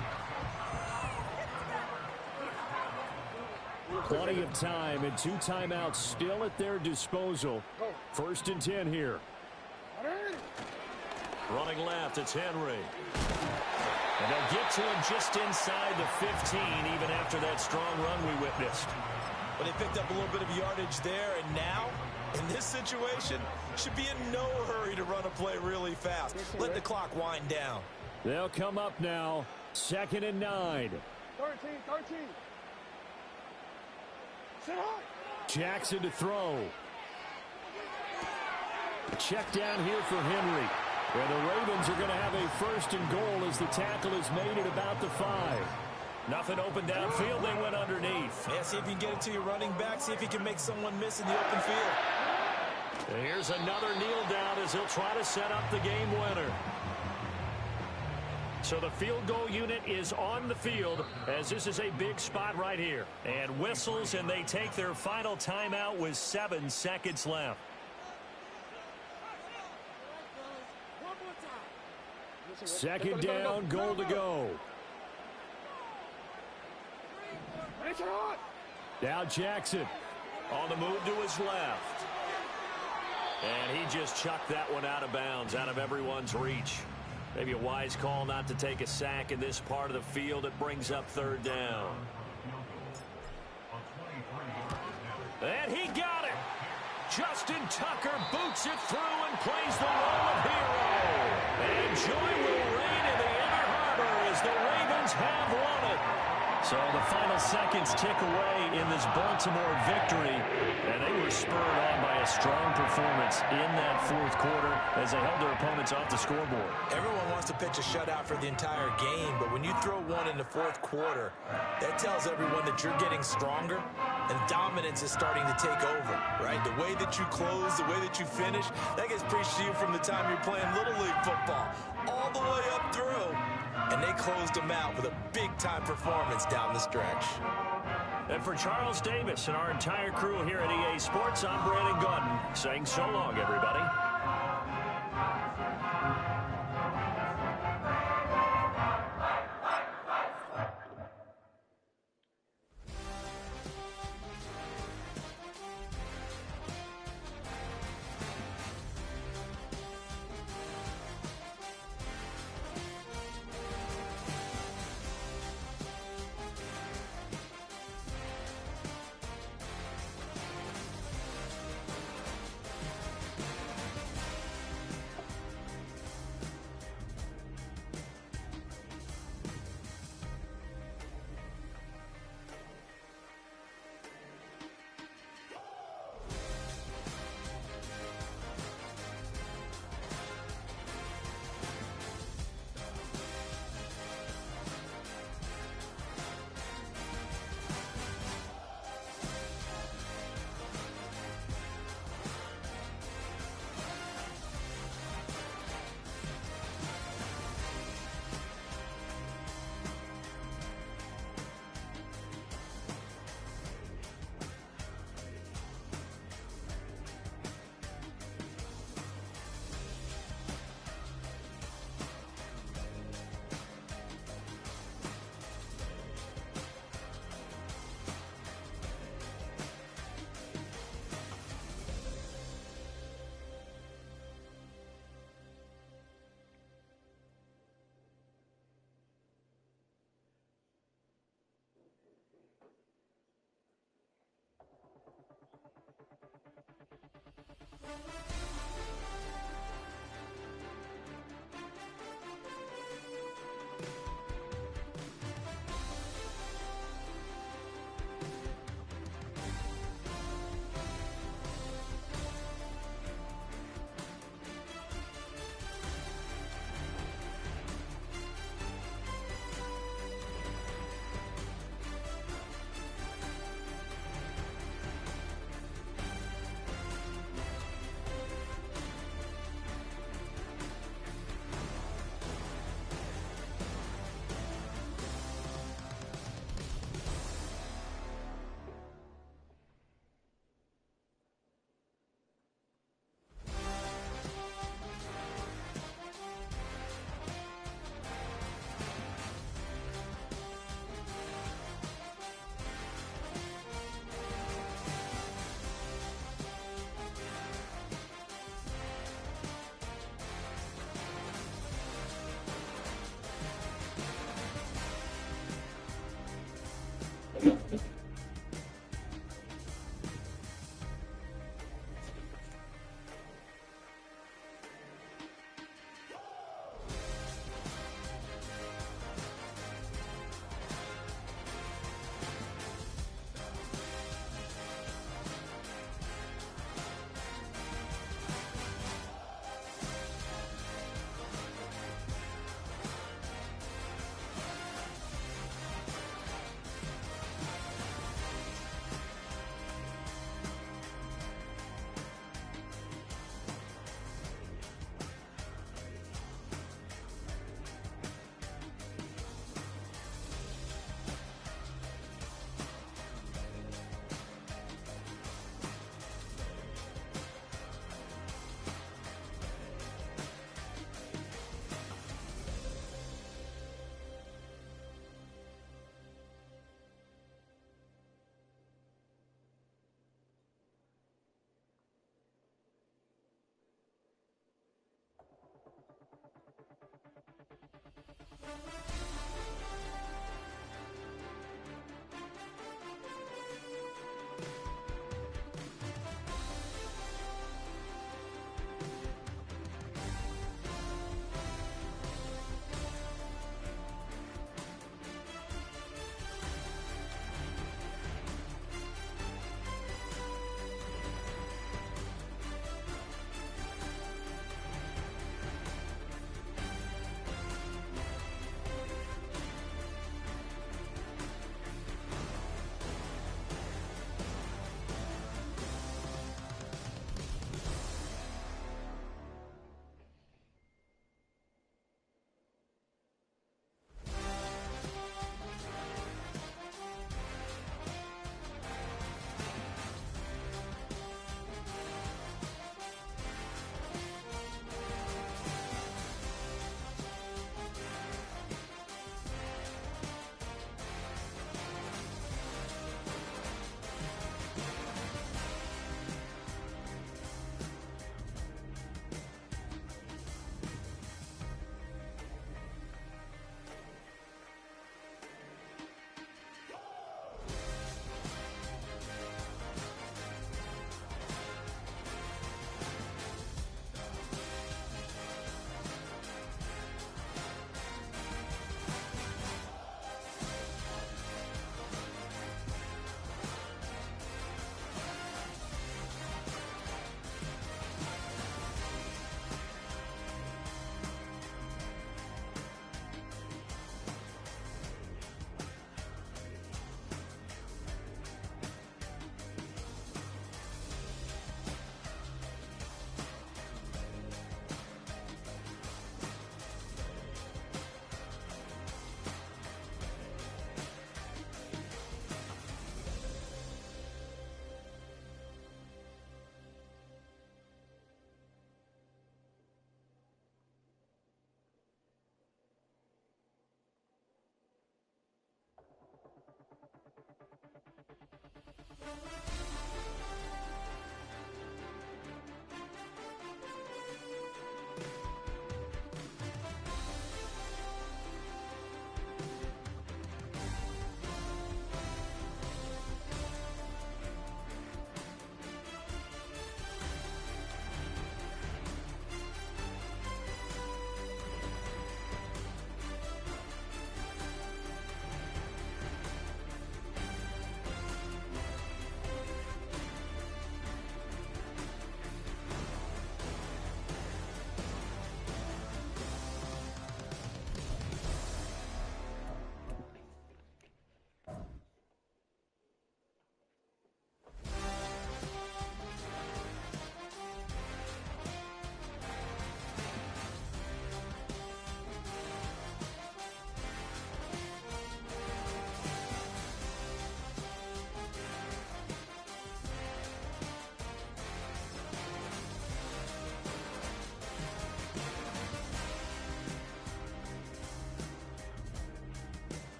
Plenty of time and 2 timeouts still at their disposal. 1st and 10 here. Running left, it's Henry. And they'll get to him just inside the 15 even after that strong run we witnessed. But they picked up a little bit of yardage there, and now, in this situation, should be in no hurry to run a play really fast. Let the clock wind down. They'll come up now, 2nd and 9. 13. Jackson to throw. Check down here for Henry. And the Ravens are going to have a 1st and goal as the tackle is made at about the 5. Nothing open downfield. They went underneath. Yeah, see if you can get it to your running back. See if you can make someone miss in the open field. And here's another kneel down as he'll try to set up the game winner. So the field goal unit is on the field as this is a big spot right here. And whistles, and they take their final timeout with 7 seconds left. Second down, goal to go. Now Jackson on the move to his left. And he just chucked that one out of bounds, out of everyone's reach. Maybe a wise call not to take a sack in this part of the field. It brings up 3rd down. And he got it. Justin Tucker boots it through and plays the role of hero. And joy will reign in the Inner Harbor as the Ravens have won it. So the final seconds tick away in this Baltimore victory, and they were spurred on by a strong performance in that fourth quarter as they held their opponents off the scoreboard. Everyone wants to pitch a shutout for the entire game, but when you throw one in the fourth quarter, that tells everyone that you're getting stronger and dominance is starting to take over, right? The way that you close, the way that you finish, that gets preached to you from the time you're playing Little League football all the way up through. And they closed them out with a big-time performance down the stretch. And for Charles Davis and our entire crew here at EA Sports, I'm Brandon Gaudin saying so long, everybody.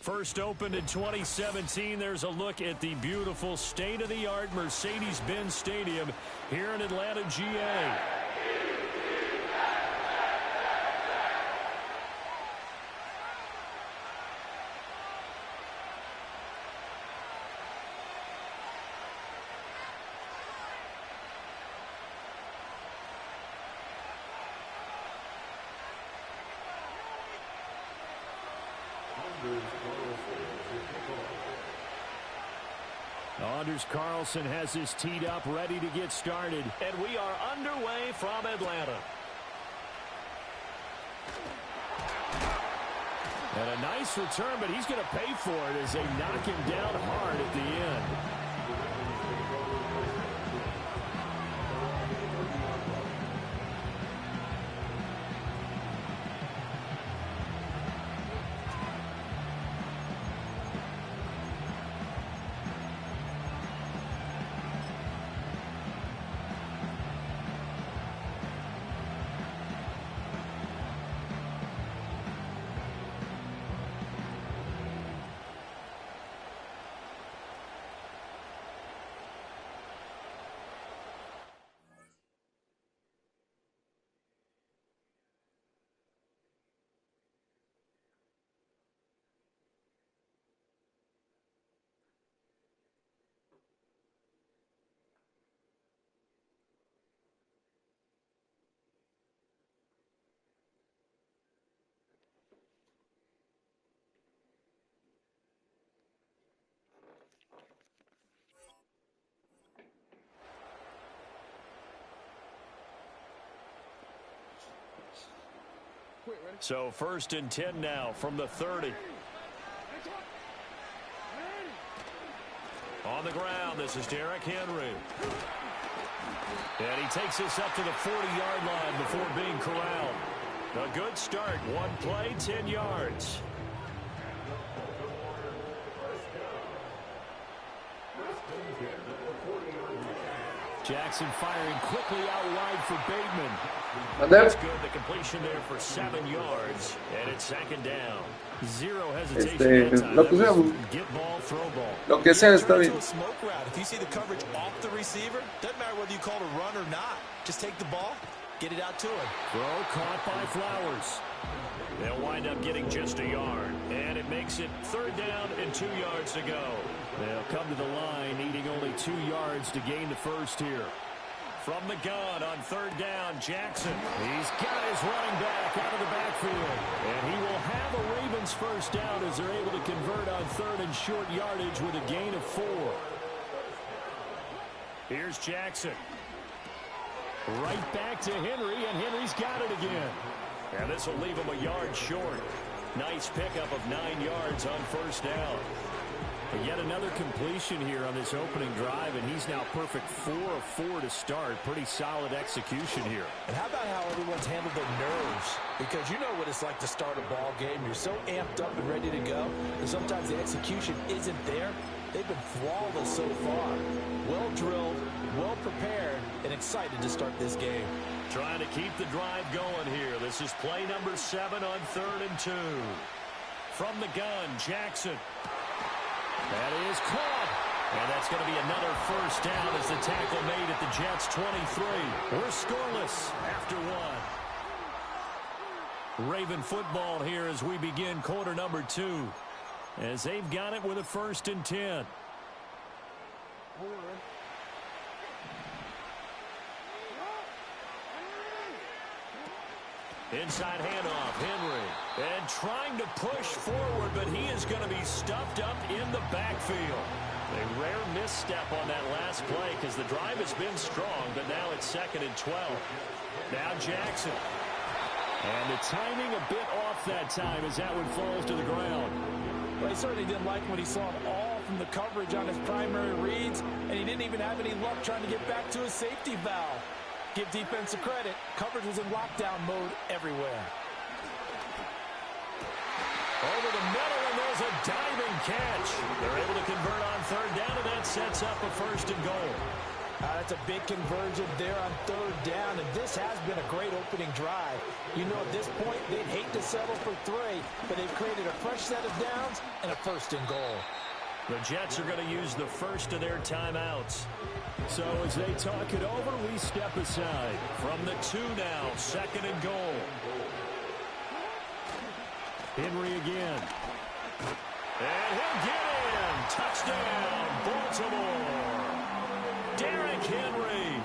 First opened in 2017. There's a look at the beautiful state-of-the-art Mercedes-Benz Stadium here in Atlanta, GA. Anders Carlson has his teed up, ready to get started. And we are underway from Atlanta. And a nice return, but he's going to pay for it as they knock him down hard at the end. So 1st and 10 now from the 30. On the ground, this is Derrick Henry. And he takes this up to the 40-yard line before being corralled. A good start. One play, 10 yards. Jackson firing quickly out wide for Bateman. That's good. The completion there for 7 yards. And it's 2nd down. Zero hesitation that time. Get ball, throw ball. Lo que sea está bien. Smoke route. If you see the coverage off the receiver, doesn't matter whether you call it a run or not. Just take the ball, get it out to him. Throw caught by Flowers. They'll wind up getting just a yard. And it makes it 3rd down and 2 yards to go. They'll come to the line, needing only 2 yards to gain the first here. From the gun on 3rd down, Jackson. He's got his running back out of the backfield. And he will have a Ravens first down as they're able to convert on 3rd and short yardage with a gain of 4. Here's Jackson. Right back to Henry, and Henry's got it again. And this will leave him a yard short. Nice pickup of 9 yards on 1st down. But yet another completion here on this opening drive, and he's now perfect 4 of 4 to start. Pretty solid execution here. And how about how everyone's handled their nerves? Because you know what it's like to start a ball game. You're so amped up and ready to go, and sometimes the execution isn't there. They've been flawless so far. Well drilled, well prepared, and excited to start this game. Trying to keep the drive going here. This is play number 7 on 3rd and 2. From the gun, Jackson. That is caught. And that's going to be another first down as the tackle made at the Jets' 23. We're scoreless after 1. Raven football here as we begin quarter number 2. As they've got it with a 1st and 10. Inside handoff, Henry. And trying to push forward, but he is going to be stuffed up in the backfield. A rare misstep on that last play because the drive has been strong, but now it's 2nd and 12. Now Jackson. And the timing a bit off that time as that one falls to the ground. Well, he certainly didn't like when he saw it all from the coverage on his primary reads, and he didn't even have any luck trying to get back to his safety valve. Give defense a credit. Coverage was in lockdown mode everywhere. Over the middle, and there's a diving catch. They're able to convert on 3rd down, and that sets up a 1st and goal. That's a big conversion there on third down, and this has been a great opening drive. You know, at this point, they'd hate to settle for 3, but they've created a fresh set of downs and a first and goal. The Jets are going to use the first of their timeouts. So as they talk it over, we step aside. From the 2 now, second and goal. Henry again. And he'll get in. Touchdown, Baltimore. Derrick Henry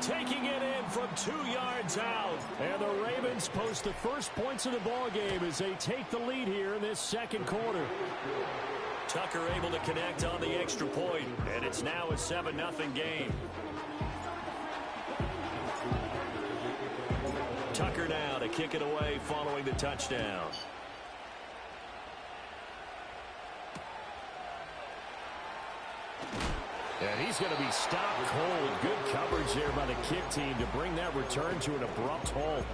taking it in from 2 yards out. And the Ravens post the first points of the ball game as they take the lead here in this second quarter. Tucker able to connect on the extra point, and it's now a 7-0 game. Tucker now to kick it away following the touchdown. And he's going to be stopped cold. Good coverage there by the kick team to bring that return to an abrupt halt.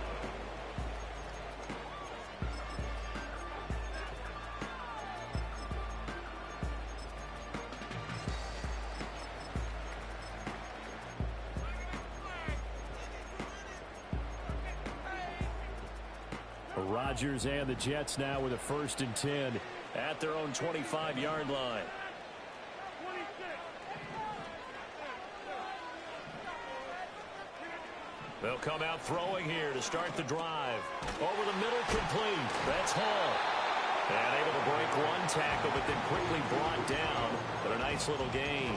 Rodgers and the Jets now with a 1st and 10 at their own 25-yard line. They'll come out throwing here to start the drive. Over the middle, complete. That's Hall. And able to break one tackle, but then quickly brought down. But a nice little gain.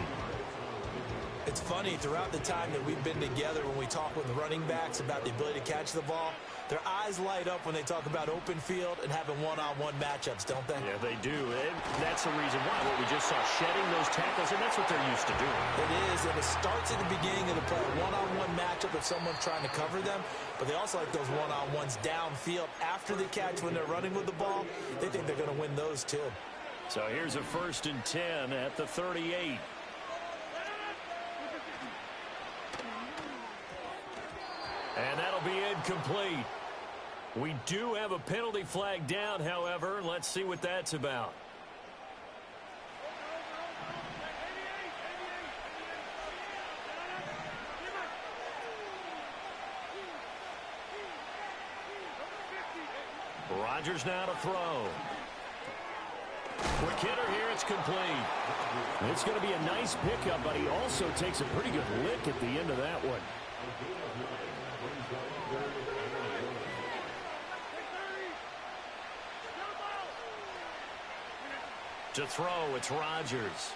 It's funny, throughout the time that we've been together, when we talk with running backs about the ability to catch the ball, their eyes light up when they talk about open field and having one-on-one matchups, don't they? Yeah, they do. And that's the reason why. What we just saw, shedding those tackles, and that's what they're used to doing. It is, and it starts at the beginning of the play. One-on-one matchup if someone's trying to cover them, but they also like those one-on-ones downfield after the catch when they're running with the ball. They think they're going to win those too. So here's a 1st and 10 at the 38. And that'll be incomplete. We do have a penalty flag down, however. Let's see what that's about. Rodgers now to throw. Quick hitter here, it's complete. It's going to be a nice pickup, but he also takes a pretty good lick at the end of that one. To throw, it's Rodgers.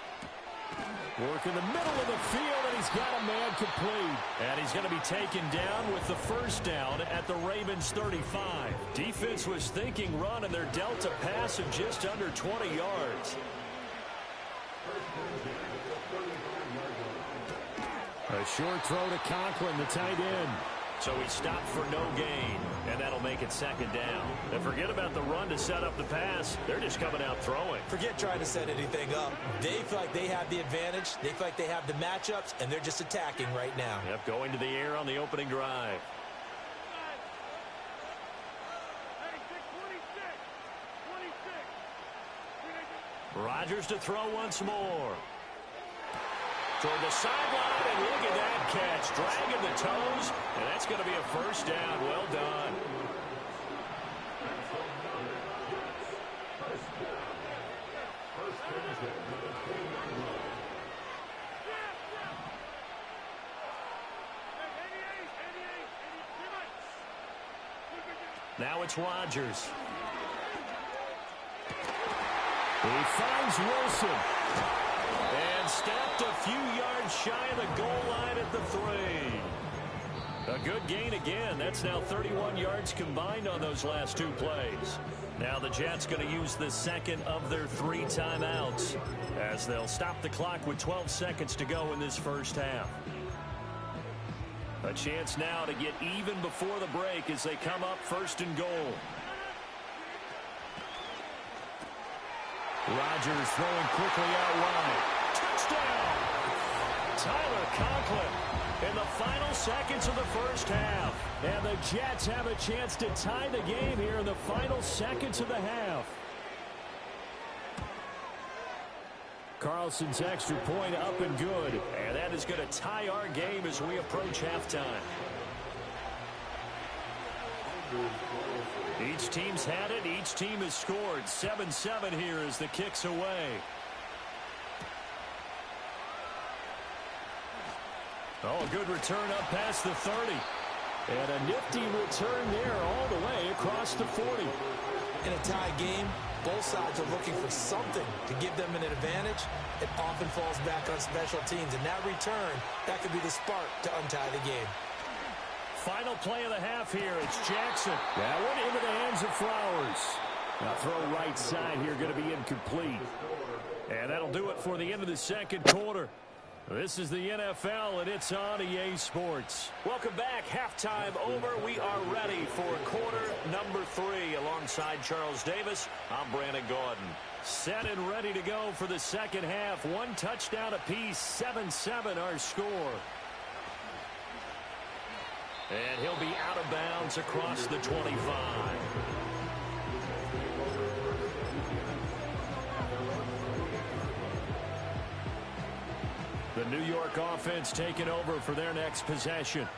Work in the middle of the field, and he's got a man complete. And he's going to be taken down with the 1st down at the Ravens 35. Defense was thinking run, and they're dealt a pass of just under 20 yards. A short throw to Conklin, the tight end. So he stopped for no gain, and that'll make it 2nd down. And forget about the run to set up the pass. They're just coming out throwing. Forget trying to set anything up. They feel like they have the advantage. They feel like they have the matchups, and they're just attacking right now. Yep, going to the air on the opening drive. Rodgers to throw once more. Toward the sideline, and look at that catch. Dragging the toes, and that's going to be a 1st down. Well done. Now it's Rodgers. He finds Wilson. And stepped a few yards shy of the goal line at the 3. A good gain again. That's now 31 yards combined on those last 2 plays. Now the Jets going to use the 2nd of their 3 timeouts as they'll stop the clock with 12 seconds to go in this first half. A chance now to get even before the break as they come up 1st and goal. Rodgers throwing quickly out wide. Touchdown! Tyler Conklin in the final seconds of the first half. And the Jets have a chance to tie the game here in the final seconds of the half. Carl, Nelson's extra point up and good. And that is going to tie our game as we approach halftime. Each team's had it. Each team has scored. 7-7 here as the kick's away. Oh, a good return up past the 30. And a nifty return there all the way across the 40. In a tie game, both sides are looking for something to give them an advantage. It often falls back on special teams, and that return, that could be the spark to untie the game. Final play of the half here. It's Jackson. That one into the hands of Flowers. Now throw right side here going to be incomplete. And that'll do it for the end of the second quarter. This is the NFL, and it's on EA Sports. Welcome back. Halftime over. We are ready for quarter number 3. Alongside Charles Davis, I'm Brandon Gordon. Set and ready to go for the second half. One touchdown apiece. 7-7 our score. And he'll be out of bounds across the 25. The New York offense taking over for their next possession.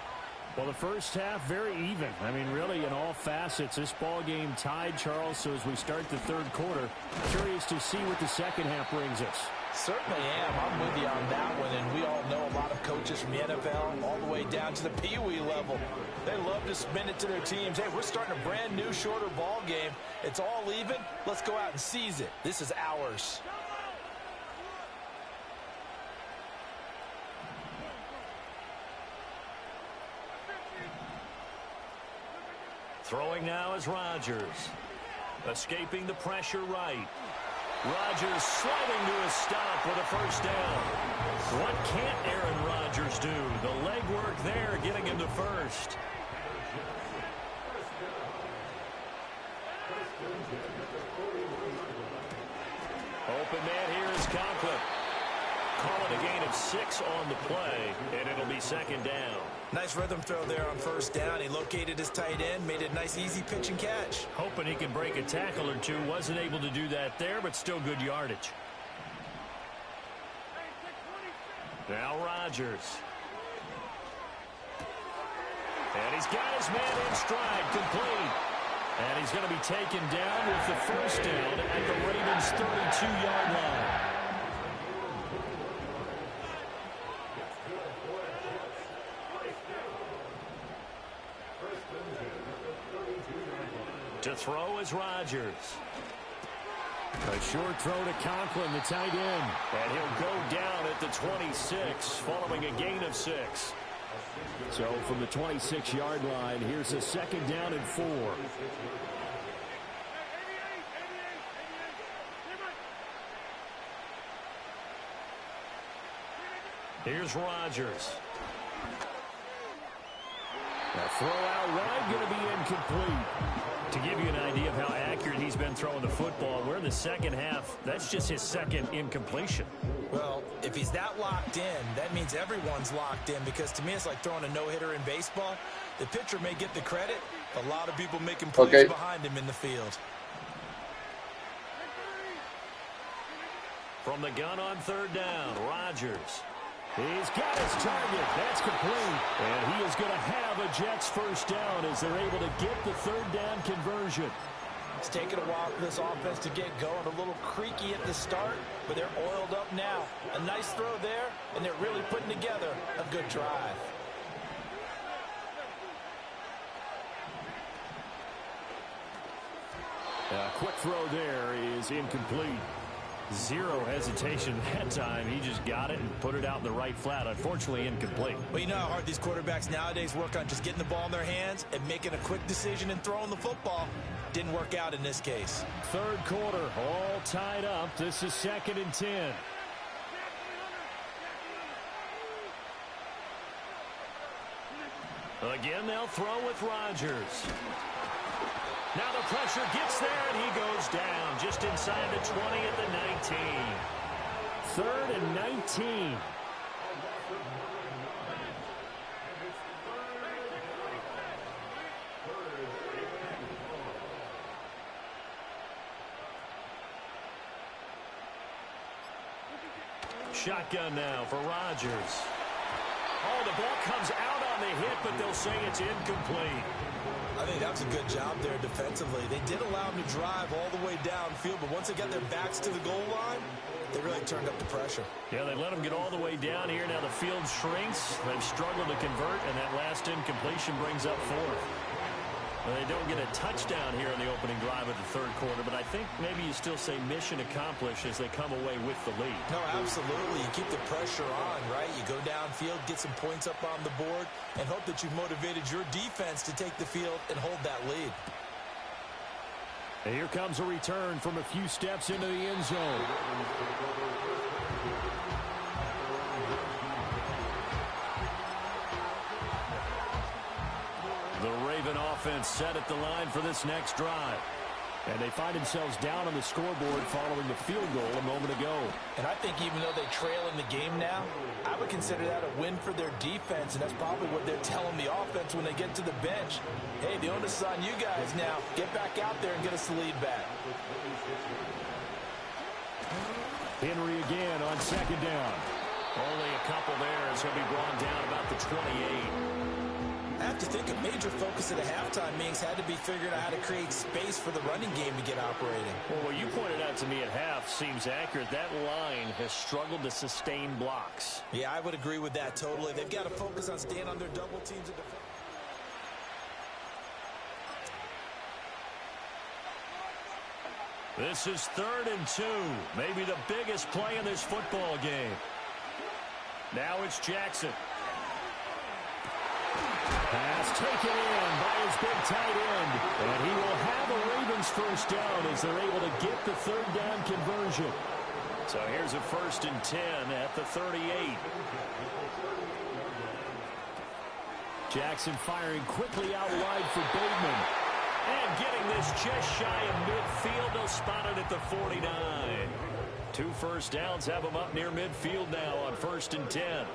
Well, the first half, very even. I mean, really, in all facets, this ball game tied, Charles. So as we start the third quarter, curious to see what the second half brings us. Certainly am. I'm with you on that one, and we all know a lot of coaches from the NFL all the way down to the Pee-wee level. They love to spin it to their teams. Hey, we're starting a brand new, shorter ball game. It's all even. Let's go out and seize it. This is ours. Throwing now is Rodgers. Escaping the pressure right. Rodgers sliding to a stop with a first down. What can't Aaron Rodgers do? The legwork there getting him to first. Open man here is Conklin. Calling a gain of 6 on the play, and it'll be second down. Nice rhythm throw there on first down. He located his tight end, made it a nice, easy pitch and catch. Hoping he can break a tackle or two. Wasn't able to do that there, but still good yardage. Now Rodgers. And he's got his man in stride, complete. And he's going to be taken down with the first down at the Ravens' 32-yard line. To throw is Rodgers. A short throw to Conklin, the tight end. And he'll go down at the 26 following a gain of 6. So from the 26-yard line, here's a second down and 4. Here's Rodgers. A throw out right, going to be incomplete. To give you an idea of how accurate he's been throwing the football, we're in the second half. That's just his second incompletion. Well, if he's that locked in, that means everyone's locked in, because to me it's like throwing a no-hitter in baseball. The pitcher may get the credit, a lot of people making plays behind him in the field. From the gun on third down, Rodgers. He's got his target. That's complete. And he is going to have a Jets first down as they're able to get the third down conversion. It's taken a while for this offense to get going. A little creaky at the start, but they're oiled up now. A nice throw there, and they're really putting together a good drive. A quick throw there is incomplete. Zero hesitation that time. He just got it and put it out in the right flat. Unfortunately, incomplete. Well, you know how hard these quarterbacks nowadays work on just getting the ball in their hands and making a quick decision and throwing the football. Didn't work out in this case. Third quarter, all tied up. This is 2nd and 10. Again, they'll throw with Rodgers. Now the pressure gets there, and he goes down just inside the 20 at the 19. 3rd and 19. shotgun now for Rodgers. Oh, the ball comes out on the hit, but they'll say it's incomplete. I think that was a good job there defensively. They did allow them to drive all the way downfield, but once they got their backs to the goal line, they really turned up the pressure. Yeah, they let them get all the way down here. Now the field shrinks. They've struggled to convert, and that last incompletion brings up fourth. Well, they don't get a touchdown here in the opening drive of the third quarter, but I think maybe you still say mission accomplished as they come away with the lead. No, absolutely. You keep the pressure on, right? You go downfield, get some points up on the board, and hope that you've motivated your defense to take the field and hold that lead. And here comes a return from a few steps into the end zone. The Raven offense set at the line for this next drive. And they find themselves down on the scoreboard following the field goal a moment ago. And I think even though they trail in the game now, I would consider that a win for their defense, and that's probably what they're telling the offense when they get to the bench. Hey, the onus is on you guys now. Get back out there and get us the lead back. Henry again on second down. Only a couple there as he'll be brought down about the 28. I have to think a major focus at a halftime meetings had to be figuring out how to create space for the running game to get operating. Well, what you pointed out to me at half seems accurate. That line has struggled to sustain blocks. Yeah, I would agree with that totally. They've got to focus on staying on their double teams. This is 3rd and 2. Maybe the biggest play in this football game. Now it's Jackson. Pass taken in by his big tight end. And he will have a Ravens first down as they're able to get the third down conversion. So here's a 1st and 10 at the 38. Jackson firing quickly out wide for Bateman. And getting this just shy of midfield. They'll spot it at the 49. 2 first downs have him up near midfield now on 1st and 10.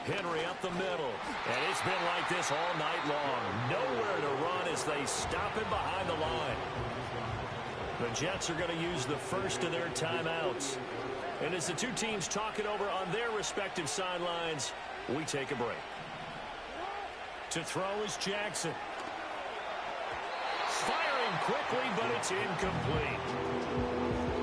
Henry up the middle. And it's been like this all night long. Nowhere to run as they stop him behind the line. The Jets are going to use the first of their timeouts. And as the two teams talk it over on their respective sidelines, we take a break. To throw is Jackson. Firing quickly, but it's incomplete.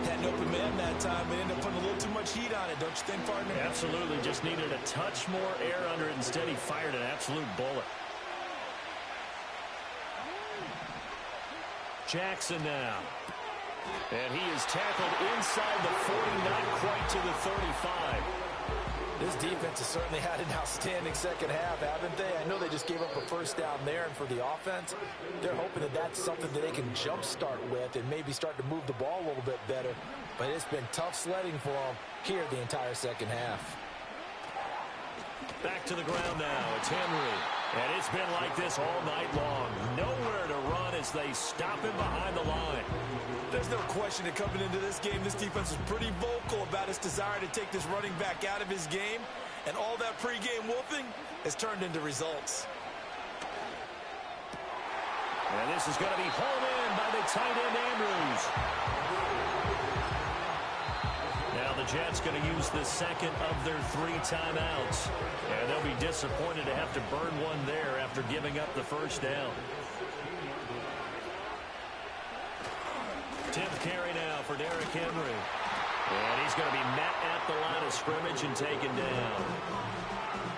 Had an open man that time. They ended up putting a little too much heat on it, don't you think, partner? Absolutely. Just needed a touch more air under it. Instead, he fired an absolute bullet. Jackson now. And he is tackled inside the 40, not quite to the 35. This defense has certainly had an outstanding second half, haven't they? I know they just gave up a first down there, and for the offense, they're hoping that that's something that they can jumpstart with and maybe start to move the ball a little bit better. But it's been tough sledding for them here the entire second half. Back to the ground now. It's Henry. And it's been like this all night long. Nowhere to run as they stop him behind the line. There's no question that coming into this game, this defense was pretty vocal about its desire to take this running back out of his game. And all that pregame wolfing has turned into results. And this is going to be hauled in by the tight end Andrews. Now the Jets going to use the second of their 3 timeouts. And they'll be disappointed to have to burn one there after giving up the first down. 10th carry now for Derrick Henry. And he's going to be met at the line of scrimmage and taken down.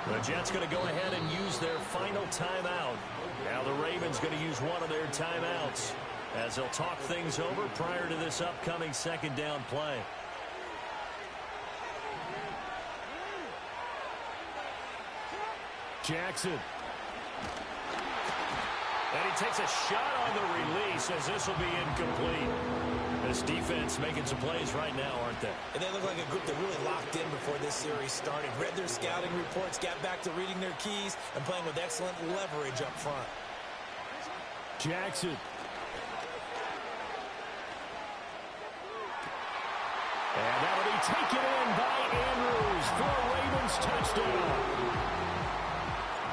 The Jets going to go ahead and use their final timeout. Now the Ravens going to use one of their timeouts as they'll talk things over prior to this upcoming second down play. Jackson. And he takes a shot on the release as this will be incomplete. This defense making some plays right now, aren't they? And they look like a group that really locked in before this series started. Read their scouting reports, got back to reading their keys, and playing with excellent leverage up front. Jackson. And that'll be taken in by Andrews for a Ravens touchdown.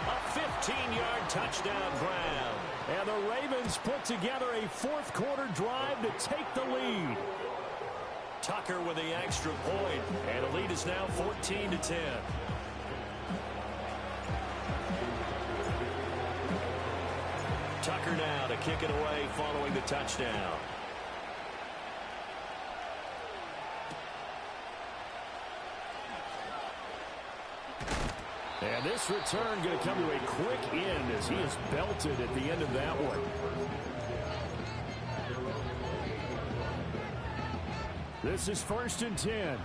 A 15-yard touchdown grab. And the Ravens put together a fourth quarter drive to take the lead. Tucker with the extra point, and the lead is now 14-10. Tucker now to kick it away following the touchdown. And this return going to come to a quick end as he is belted at the end of that one. This is 1st and 10.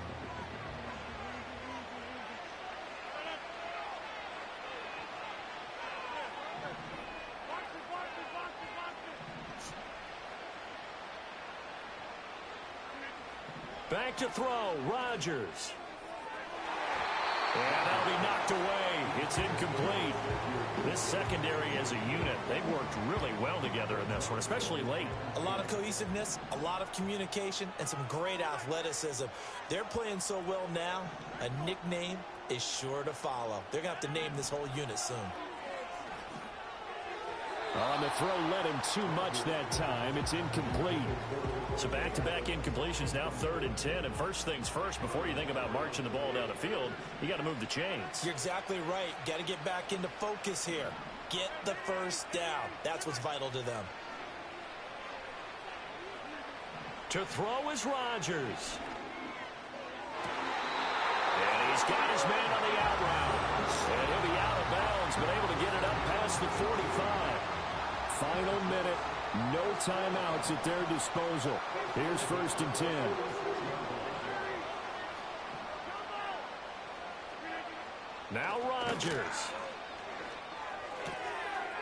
Back to throw, Rodgers. And that'll be knocked away. It's incomplete. This secondary as a unit, they've worked really well together in this one, especially late. A lot of cohesiveness, a lot of communication, and some great athleticism. They're playing so well now, a nickname is sure to follow. They're going to have to name this whole unit soon. On the throw led him too much that time. It's incomplete. So back-to-back incompletions, now 3rd and 10. And first things first, before you think about marching the ball down the field, you got to move the chains. You're exactly right. Got to get back into focus here. Get the first down. That's what's vital to them. To throw is Rodgers. And he's got his man on the out route. And he'll be out of bounds, but able to get it up past the 45. Final minute. No timeouts at their disposal. Here's 1st and 10. Now Rodgers.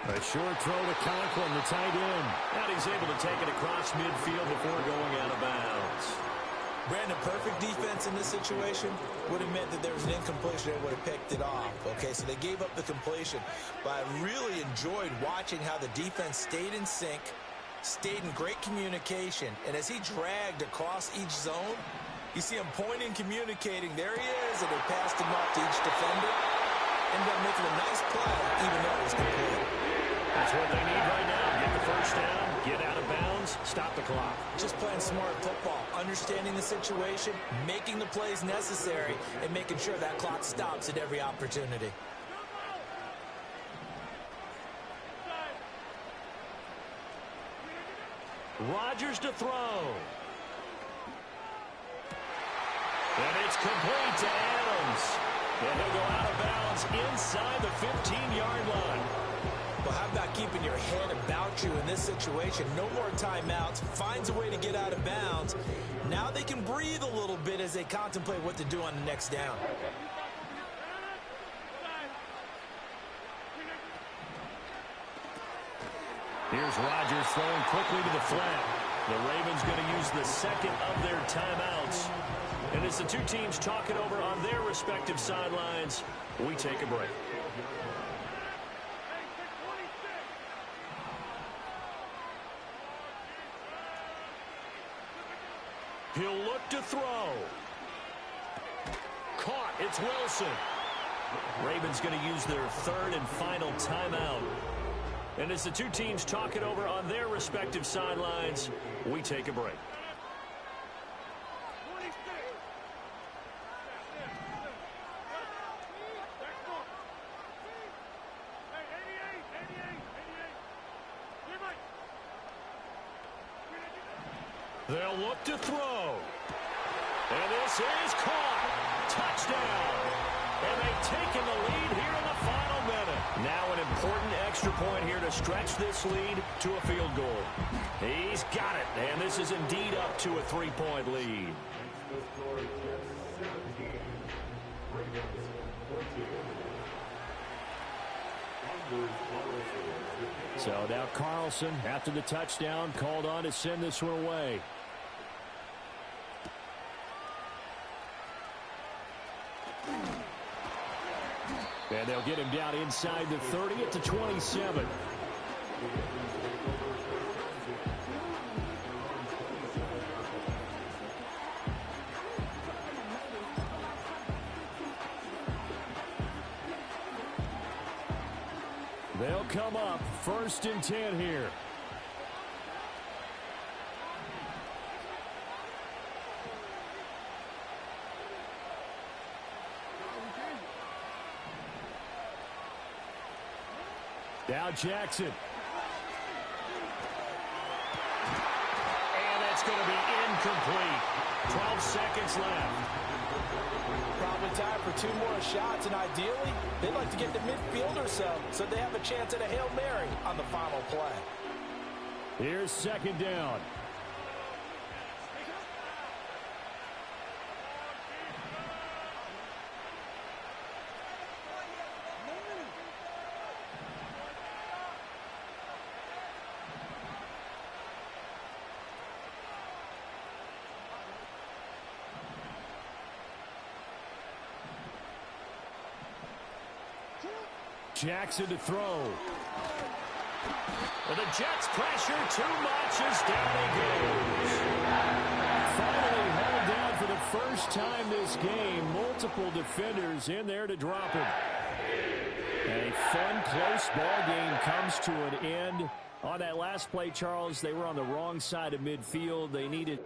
A short throw to Conklin, the tight end. And he's able to take it across midfield before going out of bounds. Brandon, perfect defense in this situation would have meant that there was an incompletion. They would have picked it off. Okay, so they gave up the completion. But I really enjoyed watching how the defense stayed in sync, stayed in great communication. And as he dragged across each zone, you see him pointing, communicating. There he is, and they passed him up to each defender. Ended up making a nice play, even though it was complete. That's what they need right now. Get the first down, get out of bounds, stop the clock. Just playing smart football, understanding the situation, making the plays necessary, and making sure that clock stops at every opportunity. Rodgers to throw. And it's complete to Adams. And he'll go out of bounds inside the 15-yard line. Well, how about keeping your head about you in this situation? No more timeouts. Finds a way to get out of bounds. Now they can breathe a little bit as they contemplate what to do on the next down. Here's Rodgers throwing quickly to the flat. The Ravens going to use the second of their timeouts. And as the two teams talk it over on their respective sidelines, we take a break. He'll look to throw. Caught. It's Wilson. Ravens going to use their third and final timeout. And as the two teams talk it over on their respective sidelines, we take a break. They'll look to throw. And this is caught. Touchdown. And they've taken the lead here in the final minute. Now an important extra point here to stretch this lead to a field goal. He's got it. And this is indeed up to a 3-point lead. So now Carlson, after the touchdown, called on to send this one away. And they'll get him down inside the 30 at the 27. They'll come up 1st and 10 here. Now Jackson. And it's going to be incomplete. 12 seconds left. Probably time for 2 more shots, and ideally, they'd like to get the midfield or so they have a chance at a Hail Mary on the final play. Here's 2nd down. Jackson to throw. Well, the Jets pressure too much as down he goes. Finally held down for the first time this game. Multiple defenders in there to drop him. A fun, close ball game comes to an end. On that last play, Charles, they were on the wrong side of midfield. They needed...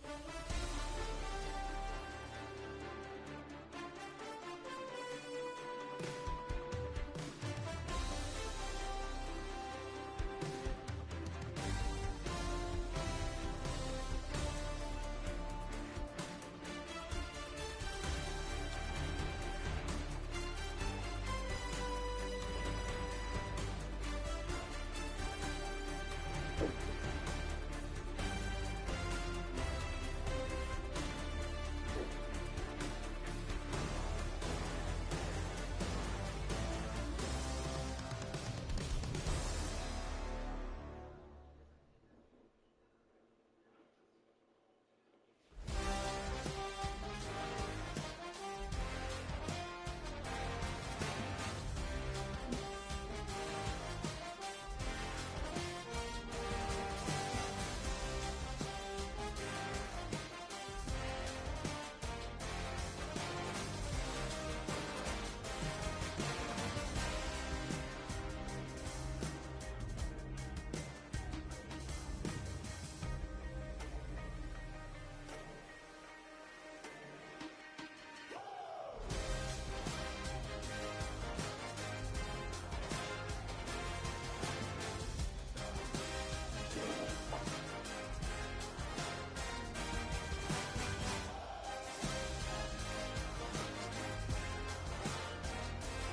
you